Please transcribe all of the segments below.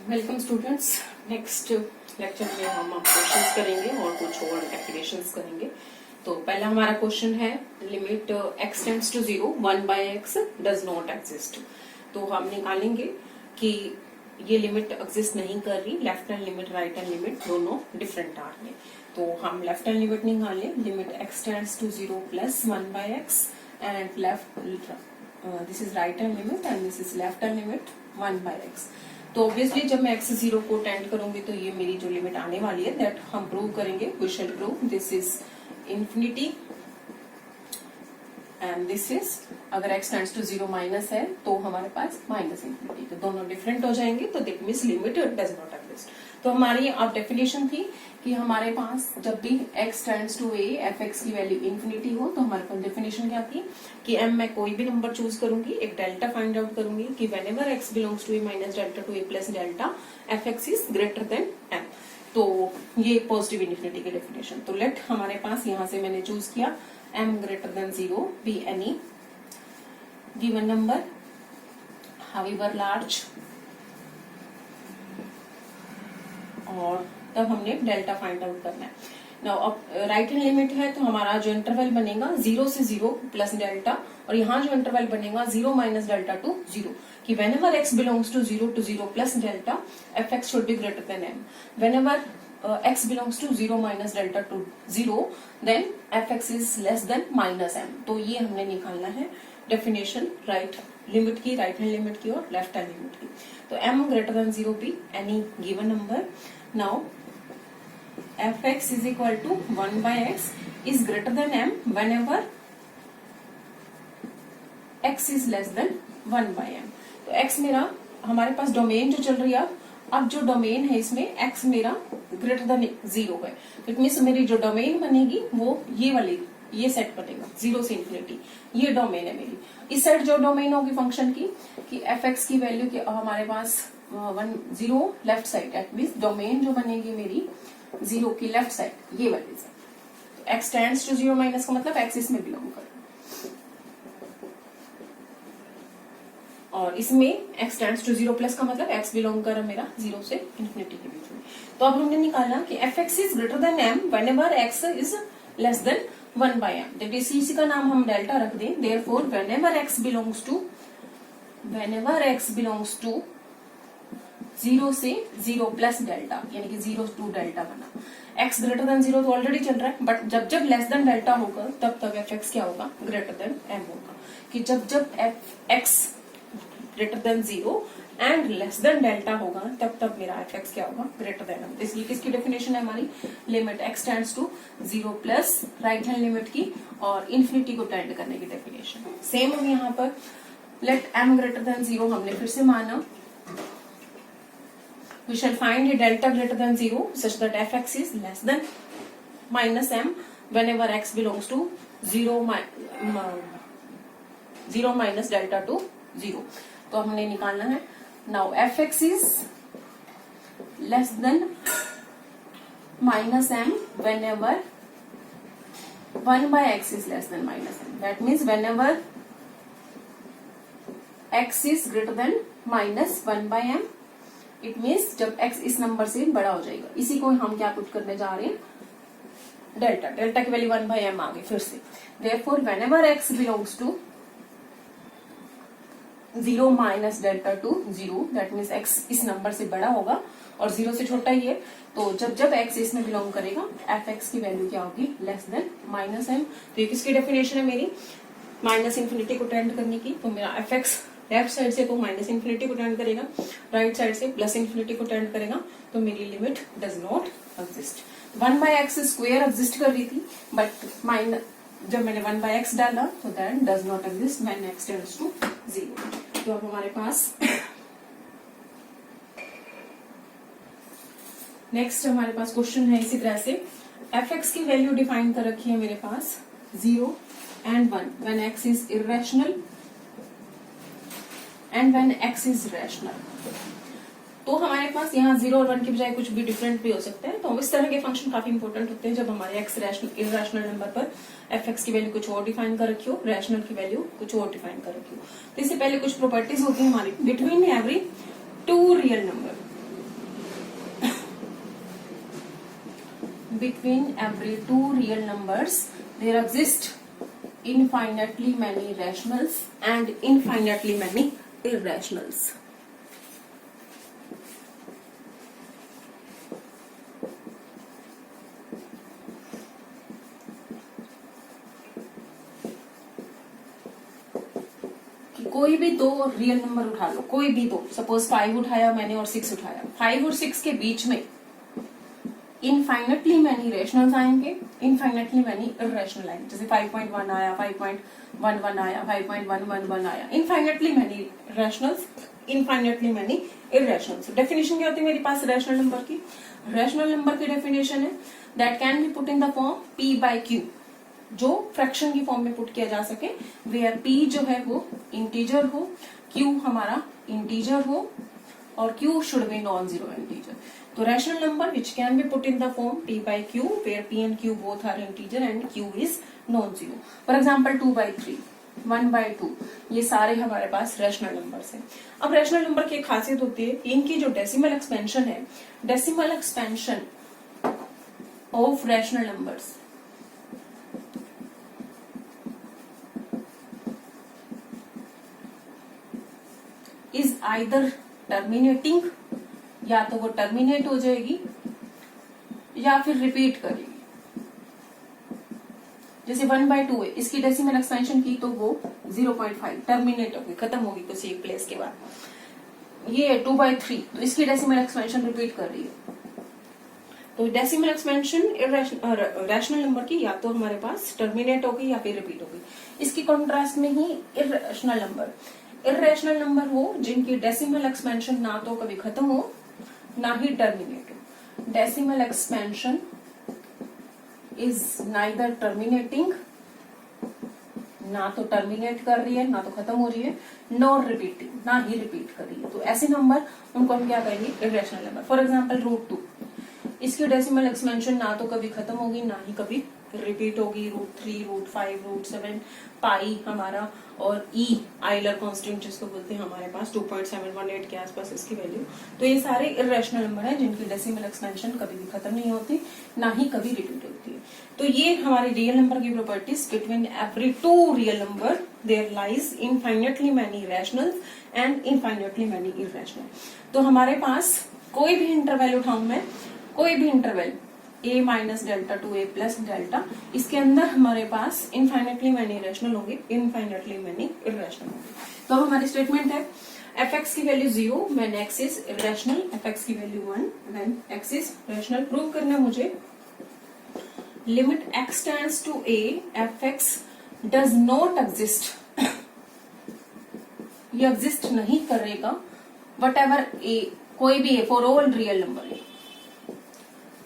Welcome students. Next lecture में हम questions करेंगे और कुछ और एक्टिवेशंस करेंगे। तो पहला हमारा क्वेश्चन है limit x tends to 0 1 by x does not exist. तो हम निकालेंगे कि ये लिमिट एग्जिस्ट नहीं कर रही। Left hand limit right hand limit दोनों डिफरेंट आ रही है। तो हम लेफ्ट हैंड लिमिट निकालें। Limit x tends to 0 plus 1 by x and left this is right hand limit and this is left hand limit 1 by x। तो obviously जब मैं x 0 को टेंड करूंगी तो ये मेरी जो लिमिट आने वाली है दैट हम प्रूव करेंगे। We shall prove this is infinity and this is, अगर x टेंड्स टू 0 माइनस है तो हमारे पास माइनस इंफिनिटी, तो दोनों डिफरेंट हो जाएंगे। तो that means limit does not exist. तो हमारी अब डेफिनेशन थी कि हमारे पास जब भी x tends to a f(x) की वैल्यू इंफिनिटी हो तो हमारे पास डेफिनेशन क्या थी कि m मैं कोई भी नंबर चूज करूंगी, एक डेल्टा फाइंड आउट करूंगी कि whenever x belongs to a minus delta to a plus delta f(x) is greater than m। तो ये पॉजिटिव इंफिनिटी की डेफिनेशन। तो लेट हमारे पास यहां से मैंने चूज किया m greater than 0 be any given number however large, और तब हमने डेल्टा फाइंड आउट करना है। नाउ अब राइट हैंड लिमिट है तो हमारा जो इंटरवल बनेगा 0 से 0 प्लस डेल्टा, और यहाँ जो इंटरवल बनेगा 0 माइनस डेल्टा टू 0 कि whenever x belongs to 0 to 0 plus delta f(x) should be greater than m। whenever x belongs to 0 minus delta to 0 then f(x) is less than minus m। तो ये हमने निकालना है definition right limit की, right hand limit की और left hand limit की। तो m greater than 0 be any given number। now f(x) is equal to 1 by x is greater than m whenever x is less than 1 by m। तो x मेरा हमारे पास domain जो चल रही है, अब जो डोमेन है इसमें x मेरा ग्रेटर देन 0 है। इट मीन्स मेरी जो डोमेन बनेगी वो ये वाली, ये सेट बनेगा 0 से इंफिनिटी, ये डोमेन है मेरी। इस साइड जो डोमेन होगी फंक्शन की कि f(x) की वैल्यू की हमारे पास 0 left side, it means domain जो बनेगी मेरी 0 की लेफ्ट साइड ये वाली साइड। तो x टेंड्स टू 0 माइनस का मतलब x इसमें बिलोंग कर, और इसमें x टेंड्स टू 0 प्लस का मतलब x बिलोंग कर मेरा 0 से इंफिनिटी के बीच में। तो अब हमने निकाला कि f(x) is greater than m whenever x is less than 1 by m। That is इसी का नाम हम डेल्टा रख दें। Therefore whenever x belongs to 0 से 0 प्लस डेल्टा, यानी कि 0 टू डेल्टा बना। x ग्रेटर देन 0 तो ऑलरेडी चल रहा है, बट जब जब लेस देन डेल्टा होगा तब तब f(x) क्या होगा, ग्रेटर देन m होगा। कि जब जब f(x) greater than 0 and less than delta होगा तब तब मेरा f(x) क्या होगा, ग्रेटर देन m। इसलिए किसकी डेफिनेशन है हमारी, limit x tends to 0 plus right hand limit की और इंफिनिटी को टेंड करने की डेफिनेशन। सेम हम यहाँ पर लेट m ग्रेटर देन 0 हमने फिर से माना। We shall find a delta greater than 0 such that f(x) is less than minus m whenever x belongs to 0 minus delta to 0। तो हमने निकालना है now f(x) is less than minus m whenever 1 by x is less than minus m। That means whenever x is greater than minus 1 by m, it means जब x इस नंबर से बड़ा हो जाएगा। इसी को हम क्या पुट करने जा रहे हैं, डेल्टा। डेल्टा की वैल्यू 1 by m आ गई फिर से। Therefore whenever x belongs to 0 minus delta to 0, that means x इस नंबर से बड़ा होगा और 0 से छोटा ही है, तो जब जब x इसमें बिलोंग करेगा f(x) की वैल्यू क्या होगी, लेस देन माइनस m। तो ये किसकी डेफिनेशन है मेरी, माइनस इंफिनिटी को टेंड करने की। तो मेरा f(x) लेफ्ट साइड से तो माइनस इंफिनिटी को टेंड करेगा, राइट साइड से प्लस इंफिनिटी को टेंड करेगा, तो मेरी limit does not exist. 1 by x square exist कर रही थी, बट जब मैंने 1 by x डाला तो that does not exist when x tends to 0। तो अब हमारे पास नेक्स्ट हमारे पास क्वेश्चन है इसी तरह से। f(x) की वैल्यू डिफाइन कर रखी है मेरे पास 0 and 1 when x is irrational and when x is rational. तो हमारे पास यहाँ 0 और 1 के बजाय कुछ भी डिफरेंट भी हो सकता है। तो इस तरह के फंक्शन काफी इंपॉर्टेंट होते हैं जब हमारे x इरेशनल नंबर पर f(x) की वैल्यू कुछ और डिफाइन कर रखी हो, रैशनल की वैल्यू कुछ और डिफाइन कर रखी हो। तो इससे पहले कुछ प्रॉपर्टीज होती है हमारी between every 2 real number. between every two real numbers there exist infinitely many rationals and infinitely many irrationals. कोई भी दो रियल नंबर उठा लो, कोई भी दो, सपोज 5 उठाया मैंने और 6 उठाया, 5 और 6 के बीच में इनफाइनेटली मैनी रेशनल्स आएंगे, इनफाइनेटली मैनी इररेशनल आएंगे। जैसे 5.1 आया, 5.11 आया, 5.111 आया, infinitely many rationals, infinitely many irrationals. Definition क्या होती है मेरे पास रैशनल नंबर की? रैशनल नंबर की डेफिनेशन है that can be put in the form p by q, जो फ्रैक्शन की फॉर्म में पुट किया जा सके, वेयर p जो है वो इंटीजर हो, q हमारा इंटीजर हो और q should be non zero integer. तो rational number which can be put in the form p by q where p and q both are integer and q is non zero. For example 2/3, 1/2, ये सारे हमारे पास rational numbers हैं। अब rational number की एक खासियत होती है, इनकी जो डेसिमल एक्सपेंशन है, decimal expansion of rational numbers is either terminating, या तो वो टर्मिनेट हो जाएगी या फिर रिपीट करेगी। जैसे 1/2 है, इसकी डेसिमल एक्सपेंशन की तो वो 0.5 टर्मिनेट होगी, खत्म होगी किसी एक प्लेस के बाद। ये 2/3, तो इसकी डेसिमल एक्सपेंशन रिपीट कर रही है। तो डेसिमल एक्सपेंशन रैशनल नंबर की या तो हमारे पास टर्मिनेट होगी या फिर रिपीट होगी। इसकी कॉन्ट्रास्ट में ही इररेशनल नंबर, इररेशनल नंबर वो जिनकी डेसिमल एक्सपेंशन ना तो कभी खत्म हो ना ही टर्मिनेट हो। Decimal expansion is neither terminating, ना तो टर्मिनेट कर रही है ना तो खत्म हो रही है, नॉर रिपीटिंग, ना ही रिपीट कर रही है। तो ऐसे नंबर उनको हम क्या कहेंगे? Irrational number. फॉर एग्जांपल √2, इसकी डेसिमल एक्सपेंशन ना तो कभी खत्म होगी ना ही कभी रिपीट होगी। √3, √5, √7, पाई हमारा और ई आइलर कांस्टेंट जिसको बोलते हैं हमारे पास 2.718 के आसपास इसकी वैल्यू। तो ये सारे इररेशनल नंबर हैं जिनकी डेसिमल एक्सपेंशन कभी भी खत्म नहीं होती ना ही कभी रिपीट होती है। तो ये हमारे रियल नंबर की properties, between every two real number there lies infinitely many rational and infinitely many irrational. तो हमारे पास कोई भी इंटरवल उठाऊं मैं, कोई भी interval a minus delta to a plus delta, इसके अंदर हमारे पास इनफाइनेटली मैनी रैशनल होंगे, इनफाइनेटली मैनी इररेशनल होंगे। तो अब हमारी स्टेटमेंट है fx की value 0 when x is irrational, fx की value 1 when x is rational. Prove करना मुझे limit x tends to a fx does not exist, ये एग्जिस्ट नहीं करेगा वट एवर a, कोई भी है, फॉर ऑल रियल नंबर है,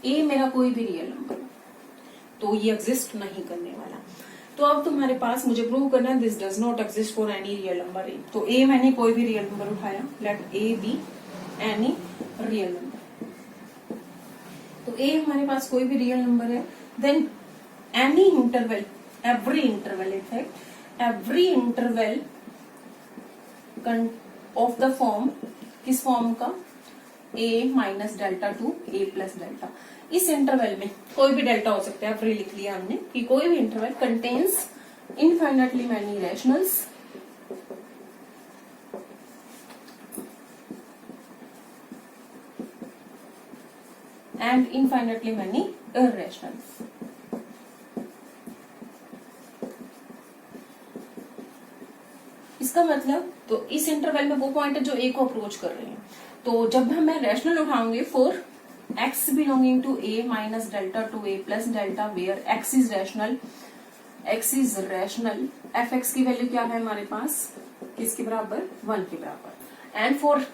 ए मेरा कोई भी रियल नंबर, तो ये एग्जिस्ट नहीं करने वाला। तो अब तुम्हारे पास मुझे प्रूव करना है this does not exist for any real number a. तो ए मैंने कोई भी रियल नंबर उठाया, let a be any real number. तो ए हमारे पास कोई भी रियल नंबर है, then any interval, every interval, in fact every interval of the form, किस फॉर्म का? a minus delta to a plus delta. इस इंटरवल में कोई भी डेल्टा हो सकता है, फ्री लिख लिया हमने कि कोई भी interval contains infinitely many rationals and infinitely many irrationals. इसका मतलब, तो इस इंटरवल में वो पॉइंट है जो ए को अप्रोच कर रहे हैं। तो जब मैं रैशनल उठाऊंगी for x belonging to a minus delta to a plus delta where x is rational, x is rational, fx की वैल्यू क्या है हमारे पास? किसके बराबर? 1 के बराबर। एंड फॉर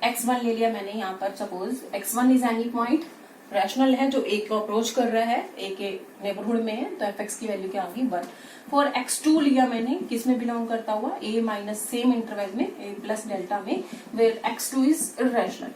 x1 ले लिया मैंने यहाँ पर, suppose x1 is any point rational है जो a को अप्रोच कर रहा है, a के नेबरहुड में है, तो fx की वैल्यू क्या होगी? 1। फॉर x2 लिया मैंने, किस में बिलोंग करता हुआ? a माइनस सेम इंटरवल में a प्लस डेल्टा में, वेयर x2 इज इररेशनल,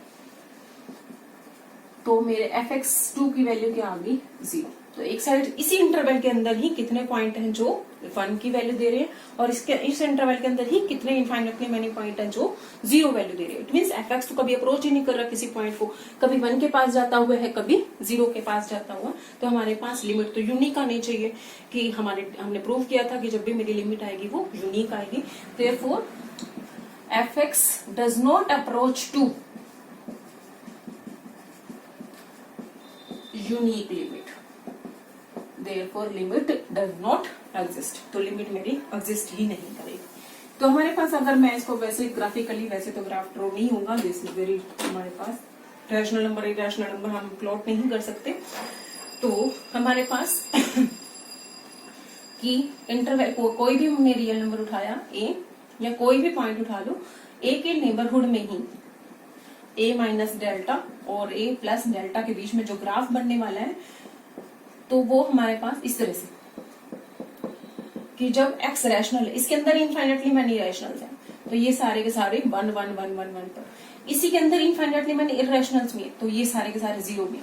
तो मेरे fx2 की वैल्यू क्या आ गई? 0। तो एक साइड इसी इंटरवल के अंदर ही कितने पॉइंट हैं जो 1 की वैल्यू दे रहे हैं, और इस इंटरवल के अंदर ही कितने इनफाइनाइटली मेनी पॉइंट है जो 0 वैल्यू दे रहे हैं। इट मींस एफ एक्स तो कभी अप्रोच ही नहीं कर रहा किसी पॉइंट को, कभी 1 के पास जाता हुआ है, कभी 0 के पास जाता हुआ। तो हमारे पास लिमिट तो यूनिक आनी चाहिए, कि हमने प्रूव किया था कि जब भी मेरी लिमिट आएगी वो यूनिक आएगी। Therefore f x does not approach to unique limit, therefore limit does not exist. तो लिमिट मेरी एग्जिस्ट ही नहीं करेगी। तो हमारे पास अगर मैं इसको वैसे ग्राफिकली, वैसे तो ग्राफ ड्रॉ नहीं होगा, दिस इज वेरी, हमारे पास रैशनल नंबर इरेशनल नंबर हम प्लॉट नहीं कर सकते। तो हमारे पास कि इंटरवल कोई भी हमने रियल नंबर उठाया ए, या कोई भी पॉइंट उठा लो, ए के नेबरहुड में ही ए माइनस डेल्टा और ए प्लस डेल्टा के बीच में जो ग्राफ बनने वाला है, तो वो हमारे पास इस तरह से कि जब एक्स रैशनल है, इसके अंदर इनफाइनेटली मैनी रैशनल्स है, तो ये सारे के सारे 1 1 1 1 1 पर, इसी के अंदर इनफाइनेटली मैनी इरेशनल्स में, तो ये सारे के सारे 0 भी,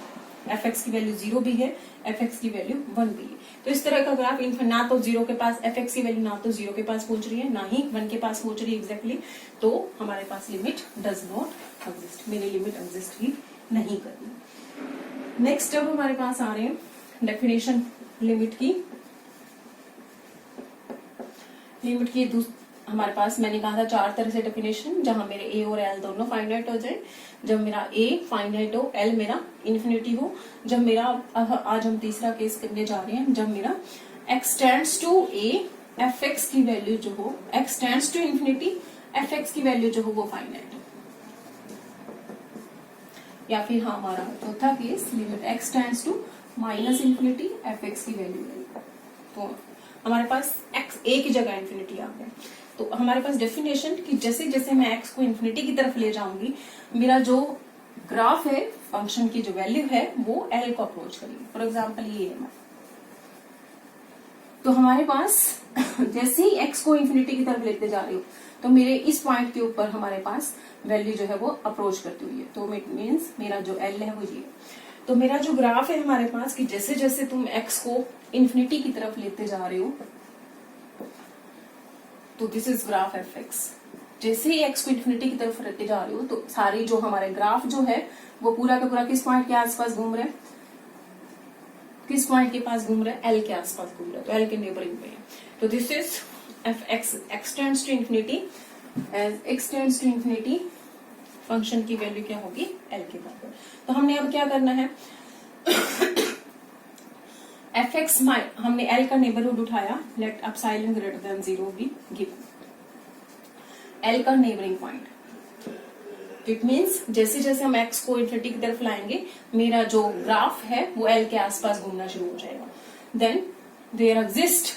एफ एक्स की वैल्यू 0 भी है, एफ एक्स की वैल्यू 1 भी है। तो इस तरह का ग्राफ ना तो 0 के पास एफ एक्स की वैल्यू ना तो 0 के पास पहुंच रही है, ना ही 1 के पास पहुंच रही है एग्जैक्टली, तो हमारे पास लिमिट डज नॉट एग्जिस्ट, मेरी लिमिट एग्जिस्ट ही नहीं करनी। नेक्स्ट अब हमारे पास आ रहे हैं डेफिनेशन लिमिट की। लिमिट की हमारे पास मैंने कहा था 4 तरह से डेफिनेशन, जहां मेरे ए और एल दोनों फाइनाइट हो जाए, जब मेरा ए फाइनाइट हो, एल मेरा इन्फिनिटी हो, जब मेरा, आज हम तीसरा केस करने जा रहे हैं, जब मेरा x tends to a, f x की वैल्यू जो हो, x tends to infinity, f x की वैल्यू जो हो वो फाइनाइट हो। या फिर हाँ, हमारा चौथा case, limit x tends to minus infinity, f x की वैल्यू, तो हमारे पास एक्स ए की जगह इन्फिनिटी आ गया। तो हमारे पास डेफिनेशन कि जैसे जैसे मैं एक्स को इन्फिनिटी की तरफ ले जाऊंगी, मेरा जो ग्राफ है, फंक्शन की जो वैल्यू है, वो एल को अप्रोच करेगी। फॉर एग्जाम्पल ये है, तो हमारे पास जैसे ही एक्स को इन्फिनिटी की तरफ लेते जा रही हूँ, तो मेरे इस पॉइंट के ऊपर हमारे पास वैल्यू जो है वो अप्रोच करती हुई है। तो इट मीन्स मेरा जो एल है वो ये, तो मेरा जो ग्राफ है हमारे पास कि जैसे जैसे तुम एक्स को इन्फिनिटी की तरफ लेते जा रहे हो, तो this is graph F x. जैसे ही एक्स को इन्फिनिटी की तरफ लेते जा रहे हो, तो सारी जो हमारे ग्राफ जो है वो पूरा का पूरा किस पॉइंट के आसपास घूम रहे हैं, किस पॉइंट के पास घूम रहे हैं, एल के आसपास घूम रहे हैं, तो एल के नेबरिंग पे है। तो this is f x, x tends to infinity, as x tends to infinity, function की वैल्यू क्या होगी, एल के बराबर। तो हमने अब क्या करना है, एफ एक्स हमने एल का नेबरहुड उठाया, let epsilon greater than 0 be given, l का नेबरिंग पॉइंट। इट मींस जैसे जैसे हम एक्स को इन्फिनिटी की तरफ लाएंगे, मेरा जो ग्राफ है वो एल के आसपास घूमना शुरू हो जाएगा। Then there exist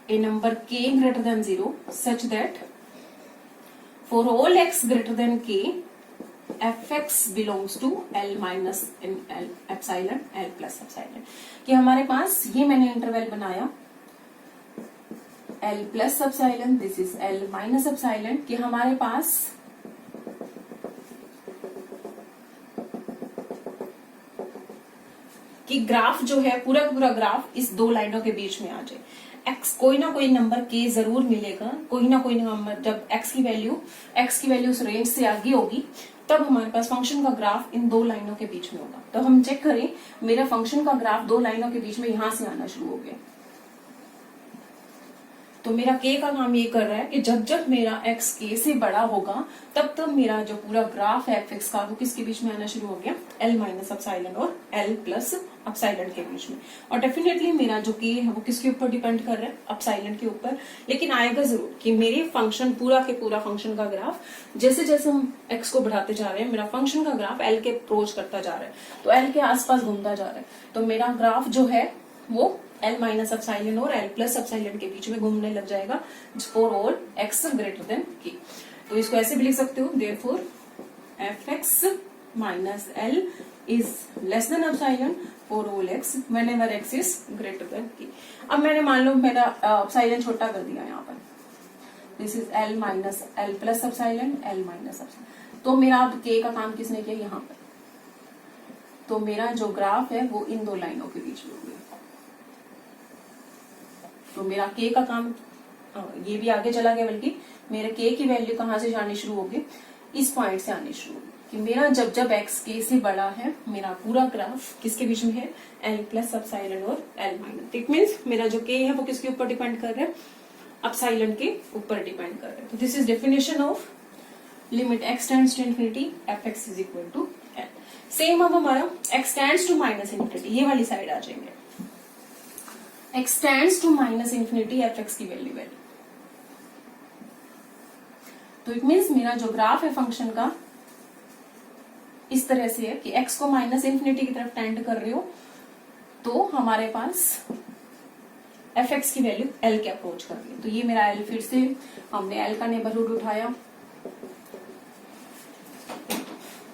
a number k greater than 0 such that for all x greater than k f x belongs to l minus l epsilon, l plus epsilon. कि हमारे पास ये मैंने इंटरवल बनाया l plus epsilon, this is l minus epsilon, कि हमारे पास कि graph जो है पूरा का पूरा ग्राफ इस दो लाइनों के बीच में आ जाए। एक्स कोई ना कोई नंबर के जरूर मिलेगा, कोई ना कोई नंबर, जब एक्स की वैल्यू उस रेंज से आगे होगी, तब हमारे पास फंक्शन का ग्राफ इन दो लाइनों के बीच में होगा। तो हम चेक करें, मेरा फंक्शन का ग्राफ दो लाइनों के बीच में यहां से आना शुरू हो गया। तो मेरा के का काम ये कर रहा है कि जब जब मेरा एक्स के से बड़ा होगा, तब तब मेरा जो पूरा ग्राफ है एफ एक्स का, वो किसके बीच में आना शुरू हो गया, एल माइनस एप्सिलॉन और एल प्लस एप्सिलॉन के बीच में। और डेफिनेटली मेरा जो के है वो किसके ऊपर डिपेंड कर रहा है, एप्सिलॉन के ऊपर। लेकिन आएगा जरूर कि मेरे फंक्शन पूरा के पूरा फंक्शन का ग्राफ, जैसे जैसे हम एक्स को बढ़ाते जा रहे हैं, मेरा फंक्शन का ग्राफ एल के अप्रोच करता जा रहा है, तो एल के आसपास घूमता जा रहा है। तो मेरा ग्राफ जो है वो एल माइनस एप्सिलॉन और एल प्लस एप्सिलॉन के बीच में घूमने लग जाएगा for all x greater than के। तो इसको ऐसे भी लिख सकते हो, therefore f x minus L is less than epsilon for all x whenever x is greater then के। अब मैंने मान लो मेरा एप्सिलॉन छोटा कर दिया यहाँ पर, this is l minus L plus epsilon, L minus epsilon. तो मेरा अब के का काम किसने किया यहाँ पर, तो मेरा जो ग्राफ है वो इन दो लाइनों के बीच में हो गया। तो मेरा के का काम ये भी आगे चला गया, बल्कि मेरे के की वैल्यू कहाँ से आनी शुरू होगी, इस पॉइंट से आनी शुरू होगी कि मेरा जब जब एक्स के से बड़ा है, मेरा पूरा ग्राफ किसके बीच में है, एल प्लस अपसाइलन और एल माइनस। इट मीन्स मेरा जो के है वो किसके ऊपर डिपेंड कर रहा है, अपसाइलन के ऊपर डिपेंड कर रहा है। तो this is definition of limit x tends to infinity f x is equal to l. Same अब हमारा x tends to minus infinity, ये वाली साइड आ जाएंगे। X tends to minus infinity f x की वैल्यू है, तो इट मीन्स मेरा जो ग्राफ है फंक्शन का इस तरह से है कि x को माइनस इन्फिनिटी की तरफ टेंड कर रहे हो, तो हमारे पास एफ एक्स की वैल्यू l के अप्रोच कर रही है। तो ये मेरा l, फिर से हमने l का नेबरहुड उठाया,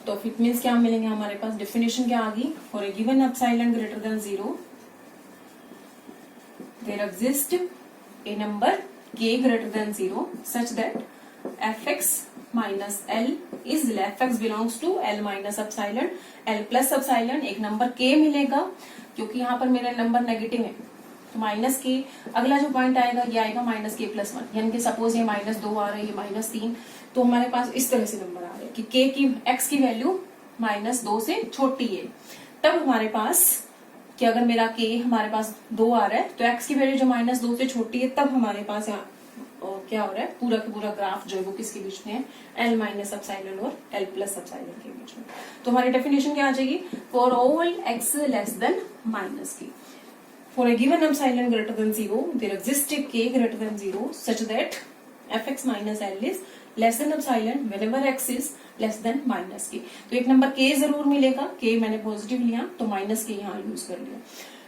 तो इट मीन्स क्या मिलेंगे हमारे पास, डेफिनेशन क्या आ गई, for a given epsilon greater than 0 there exist a number k greater than 0 such that fx minus l is fx belongs to l minus epsilon, l plus epsilon, एक number k मिलेगा क्योंकि यहाँ पर मेरा number negative है, तो minus के अगला जो पॉइंट आएगा ये आएगा माइनस के प्लस 1, यानी कि सपोज ये -2 आ रहा है, ये -3, तो हमारे पास इस तरह से नंबर आ रहे हैं कि k की x की वैल्यू -2 से छोटी है। तब हमारे पास कि अगर मेरा k हमारे पास 2 आ रहा है तो x की वैल्यू जो -2 से छोटी है, तब हमारे पास यहाँ और क्या हो रहा है, पूरा का पूरा ग्राफ जो है वो किसके बीच में है, एल माइनस अपसाइलन और एल प्लस अपसाइलन के बीच में। तो हमारी डेफिनेशन क्या आ जाएगी, for all x less than minus k, for a given epsilon greater than 0 there exist a k greater than 0 such that f x minus L is less than epsilon whenever x is less than minus k. तो एक number के जरूर मिलेगा, के मैंने positive लिया तो minus के यहाँ यूज कर लिया,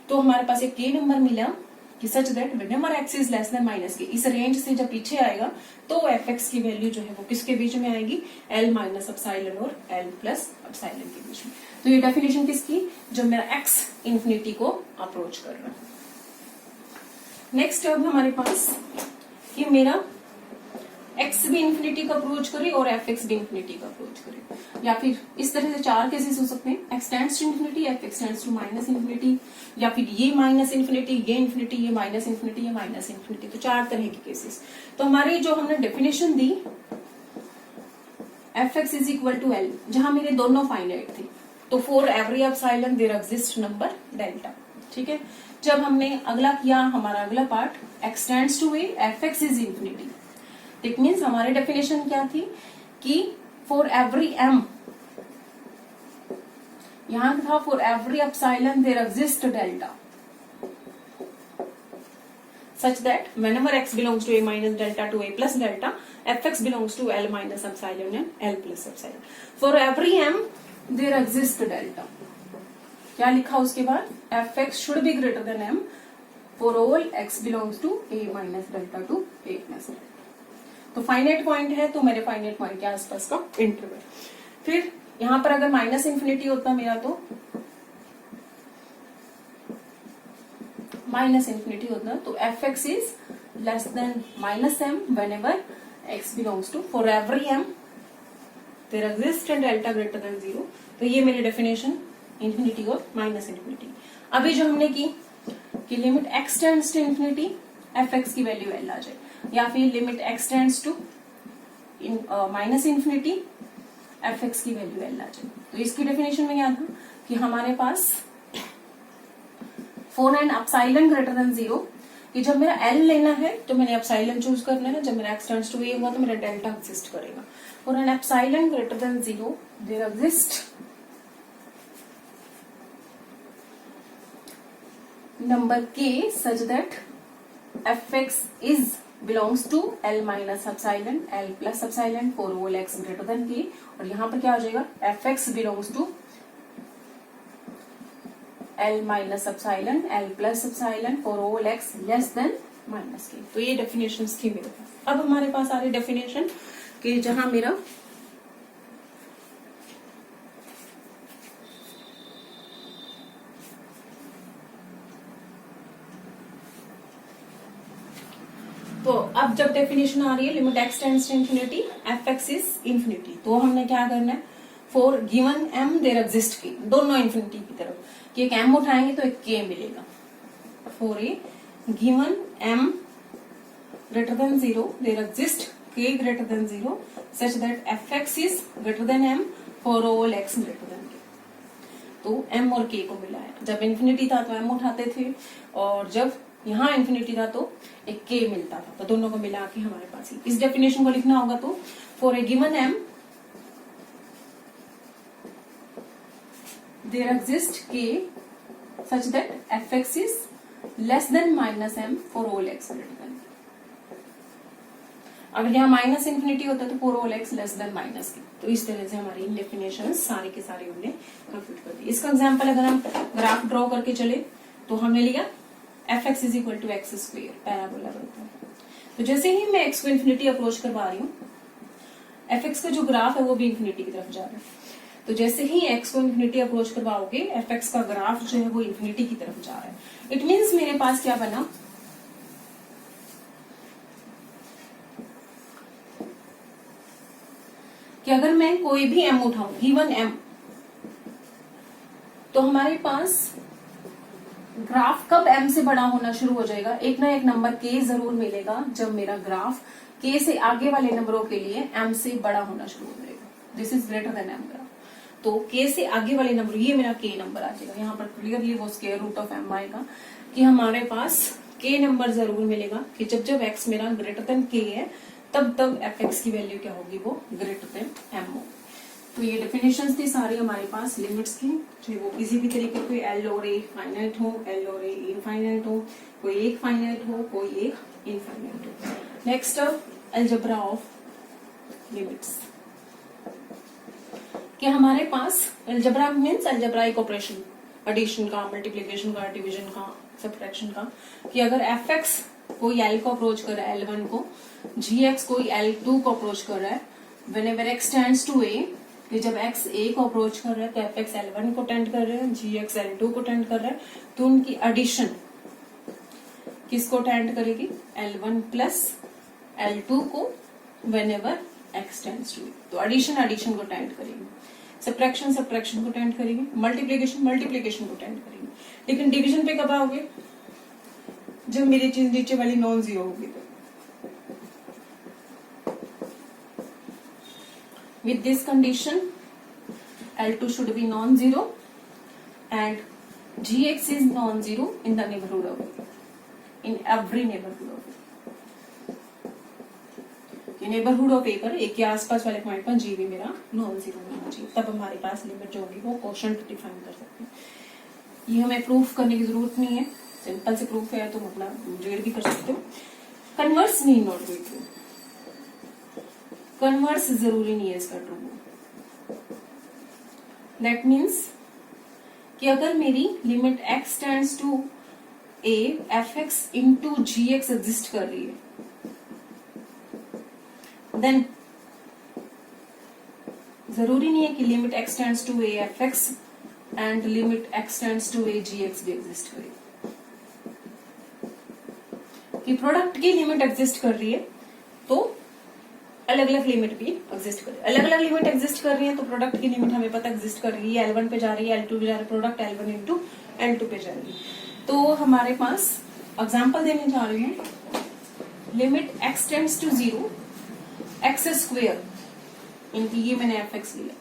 तो हमारे पास एक के नंबर मिला कि सच that whenever x is less than minus के, इस रेंज से जब पीछे आएगा तो एफ एक्स की वैल्यू जो है वो किसके बीच में आएगी, एल माइनस अपसाइलन और एल प्लस अपसाइलन के बीच में। तो ये डेफिनेशन किसकी, जो मेरा एक्स इन्फिनिटी को अप्रोच कर रहा है। नेक्स्ट अब हमारे पास कि मेरा एक्स भी इन्फिनिटी का अप्रोच करे और एफ एक्स भी इन्फिनिटी का अप्रोच करे, या फिर इस तरह से चार केसेस हो सकते हैं, x tends to infinity, f x tends to minus infinity, या फिर ये माइनस इन्फिनिटी, ये इन्फिनिटी, ये माइनस इन्फिनिटी, ये माइनस इन्फिनिटी, तो चार तरह के केसेस। तो हमारी जो हमने डेफिनेशन दी f x is equal to l, जहां मेरे दोनों फाइनाइट थे, तो for every epsilon there exist number delta, ठीक है। जब हमने अगला किया, हमारा अगला part x tends to a, f x is infinity, it means हमारी डेफिनेशन क्या थी कि फॉर एवरी एम, यहां था for every epsilon there exist delta such that whenever x belongs to a minus delta to a plus delta, fx belongs to l minus epsilon and l plus epsilon. For every m there exist delta, क्या लिखा उसके बाद, fx should be greater than m for all x belongs to a minus delta to a plus delta. तो finite point है, तो मेरे finite point के आसपास का इंटरवल। फिर यहां पर अगर माइनस इन्फिनिटी होता मेरा, तो माइनस इन्फिनिटी होता, तो f x is less than minus m whenever x belongs to, for every m there exist delta greater than 0। तो ये मेरी डेफिनेशन इन्फिनिटी और माइनस इन्फिनिटी। अभी जो हमने की कि limit x tends to infinity, f x की वैल्यू एल आ जाए, या फिर limit x tends to minus infinity, f x की वैल्यू एल आ जाए। तो इसकी डेफिनेशन में क्या था कि हमारे पास for an epsilon greater than 0, कि जब मेरा एल लेना है तो मैंने अपसाइलन चूज करना है, जब मेरा एक्स टेंड्स टू ए हुआ तो मेरा डेल्टा एग्जिस्ट करेगा। For an epsilon greater than 0 there exist number k such that fx is belongs to l minus epsilon, l plus epsilon for all x greater than k, और यहाँ पर क्या हो जाएगा, fx belongs to l minus epsilon, l plus epsilon for all x less than minus k। तो ये definitions थी मेरे पास। अब हमारे पास आ रही डेफिनेशन कि जहां मेरा तो अब जब डेफिनेशन आ रही है limit x tends to infinity, f x is infinity, तो हमने क्या करना है, for given m there exist k, दोनों इन्फिनिटी की तरफ, कि एक एम उठाएंगे तो एक के मिलेगा। For a given m greater than 0, there exists k greater than 0 such that fx is greater than m for all x greater than k. तो m और k को मिलाया, जब इन्फिनिटी था तो m उठाते थे और जब यहाँ इन्फिनिटी था तो एक k मिलता था, तो दोनों को मिला के हमारे पास इस डेफिनेशन को लिखना होगा। तो for a given m there exists k such that fx is less than minus m for all x greater than k. अगर यहाँ माइनस इन्फिनिटी होता है तो for all x less than minus के। तो इस तरह से हमारी डेफिनेशन सारे के सारे हमने कंप्लीट कर दी। इसका एग्जांपल अगर हम ग्राफ ड्रॉ करके चले तो हमने लिया f x is equal to x square parabola बनता है। तो जैसे ही मैं एक्स को इन्फिनिटी अप्रोच करवा रही हूँ, एफ एक्स का जो ग्राफ है वो भी इन्फिनिटी की तरफ जा रहा है। तो जैसे ही एक्स को इन्फिनिटी अप्रोच करवाओगे एफ एक्स का ग्राफ जो है वो इन्फिनिटी की तरफ जा रहा है। इट मीन्स मेरे पास क्या बना, कि अगर मैं कोई भी m उठाऊं, गिवन m, तो हमारे पास ग्राफ कब m से बड़ा होना शुरू हो जाएगा, एक ना एक नंबर k जरूर मिलेगा जब मेरा ग्राफ k से आगे वाले नंबरों के लिए m से बड़ा होना शुरू हो जाएगा। This is greater than m graph. तो k से आगे वाले नंबर, ये मेरा k नंबर आ जाएगा। यहाँ पर क्लियरली वो स्क्वायर रूट ऑफ m आएगा कि हमारे पास k नंबर जरूर मिलेगा कि जब जब x मेरा ग्रेटर देन k है तब तब एफ एक्स की वैल्यू क्या होगी, वो ग्रेटर देन एम होगी। तो ये डेफिनेशंस थी सारी हमारे पास लिमिट्स की, चाहे वो किसी भी तरीके कोई एल और ए फाइनाइट हो, एल और ए इनफाइनाइट हो, कोई एक फाइनाइट हो, कोई एक इनफाइनाइट हो। नेक्स्ट अलजेब्रा ऑफ लिमिट्स, कि हमारे पास algebra means algebraic operation, addition का, मल्टीप्लीकेशन का, डिवीजन का, सब्ट्रैक्शन का, कि अगर एफ एक्स कोई एल को अप्रोच कर रहा है L1 को, जी एक्स कोई L2 को अप्रोच कर रहा है, whenever x tends to a, कि जब x a को अप्रोच कर रहा है तो एफ एक्स L1 को टेंड कर रहा है, जी एक्स L2 को टेंड कर रहा है, तो उनकी एडिशन किसको टेंड करेगी, L1 प्लस L2 को, whenever x tends to a। तो एडिशन एडिशन को टेंड करेगी, सब्ट्रैक्शन सब्ट्रैक्शन को टेंड करेगी, मल्टीप्लीकेशन मल्टीप्लीकेशन को टेंड करेगी। लेकिन डिवीजन पे कब आओगे, जब मेरी चीज नीचे वाली नॉन जीरो होगी। तो with this condition L2 should be non-zero and Gx is non-zero in the neighborhood of A, in every neighborhood of A। ये neighborhood of A पर, एक के आसपास वाले पॉइंट पर G भी मेरा non-zero होना चाहिए, तब हमारे पास लिमिट जो होगी वो कोशेंट डिफाइन कर सकते हैं। ये हमें प्रूफ करने की जरूरत नहीं है, सिंपल से प्रूफ है, तुम अपना जोड़ भी कर सकते हो। Converse need not be true, converse जरूरी नहीं है इसका ट्रू। दैट मीन्स कि अगर मेरी limit x tends to a f x into g x exist कर रही है, देन जरूरी नहीं है कि limit x tends to a f x and limit x tends to a g x भी एग्जिस्ट करे। कि प्रोडक्ट की लिमिट एग्जिस्ट कर रही है तो अलग अलग लिमिट भी एग्जिस्ट कर रही है, अलग अलग लिमिट एग्जिस्ट कर रही है तो प्रोडक्ट की लिमिट हमें पता एग्जिस्ट कर रही है, L1 पे जा रही है, L2 पे जा रही है, प्रोडक्ट L1 इंटू L2 पे जा रही है। तो हमारे पास एग्जांपल देने जा रही हूँ, limit x tends to 0 x square, इनकी ये मैंने एफ एक्स लिया,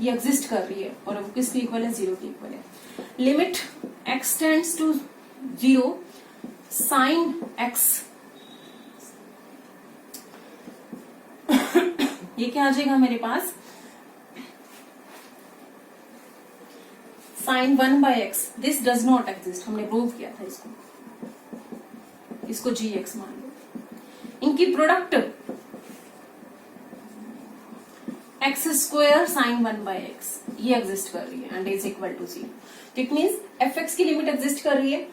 ये एग्जिस्ट कर रही है और वो किसकी इक्वल है, 0 की इक्वल है। Limit x tends to 0 sine x, ये क्या आ जाएगा मेरे पास, sine 1/x, this does not exist, हमने प्रूव किया था इसको, इसको gx मान लो। इनकी product x square sine 1/x, ये एग्जिस्ट कर रही है and is equal to 0। It means f x की लिमिट एग्जिस्ट कर रही है,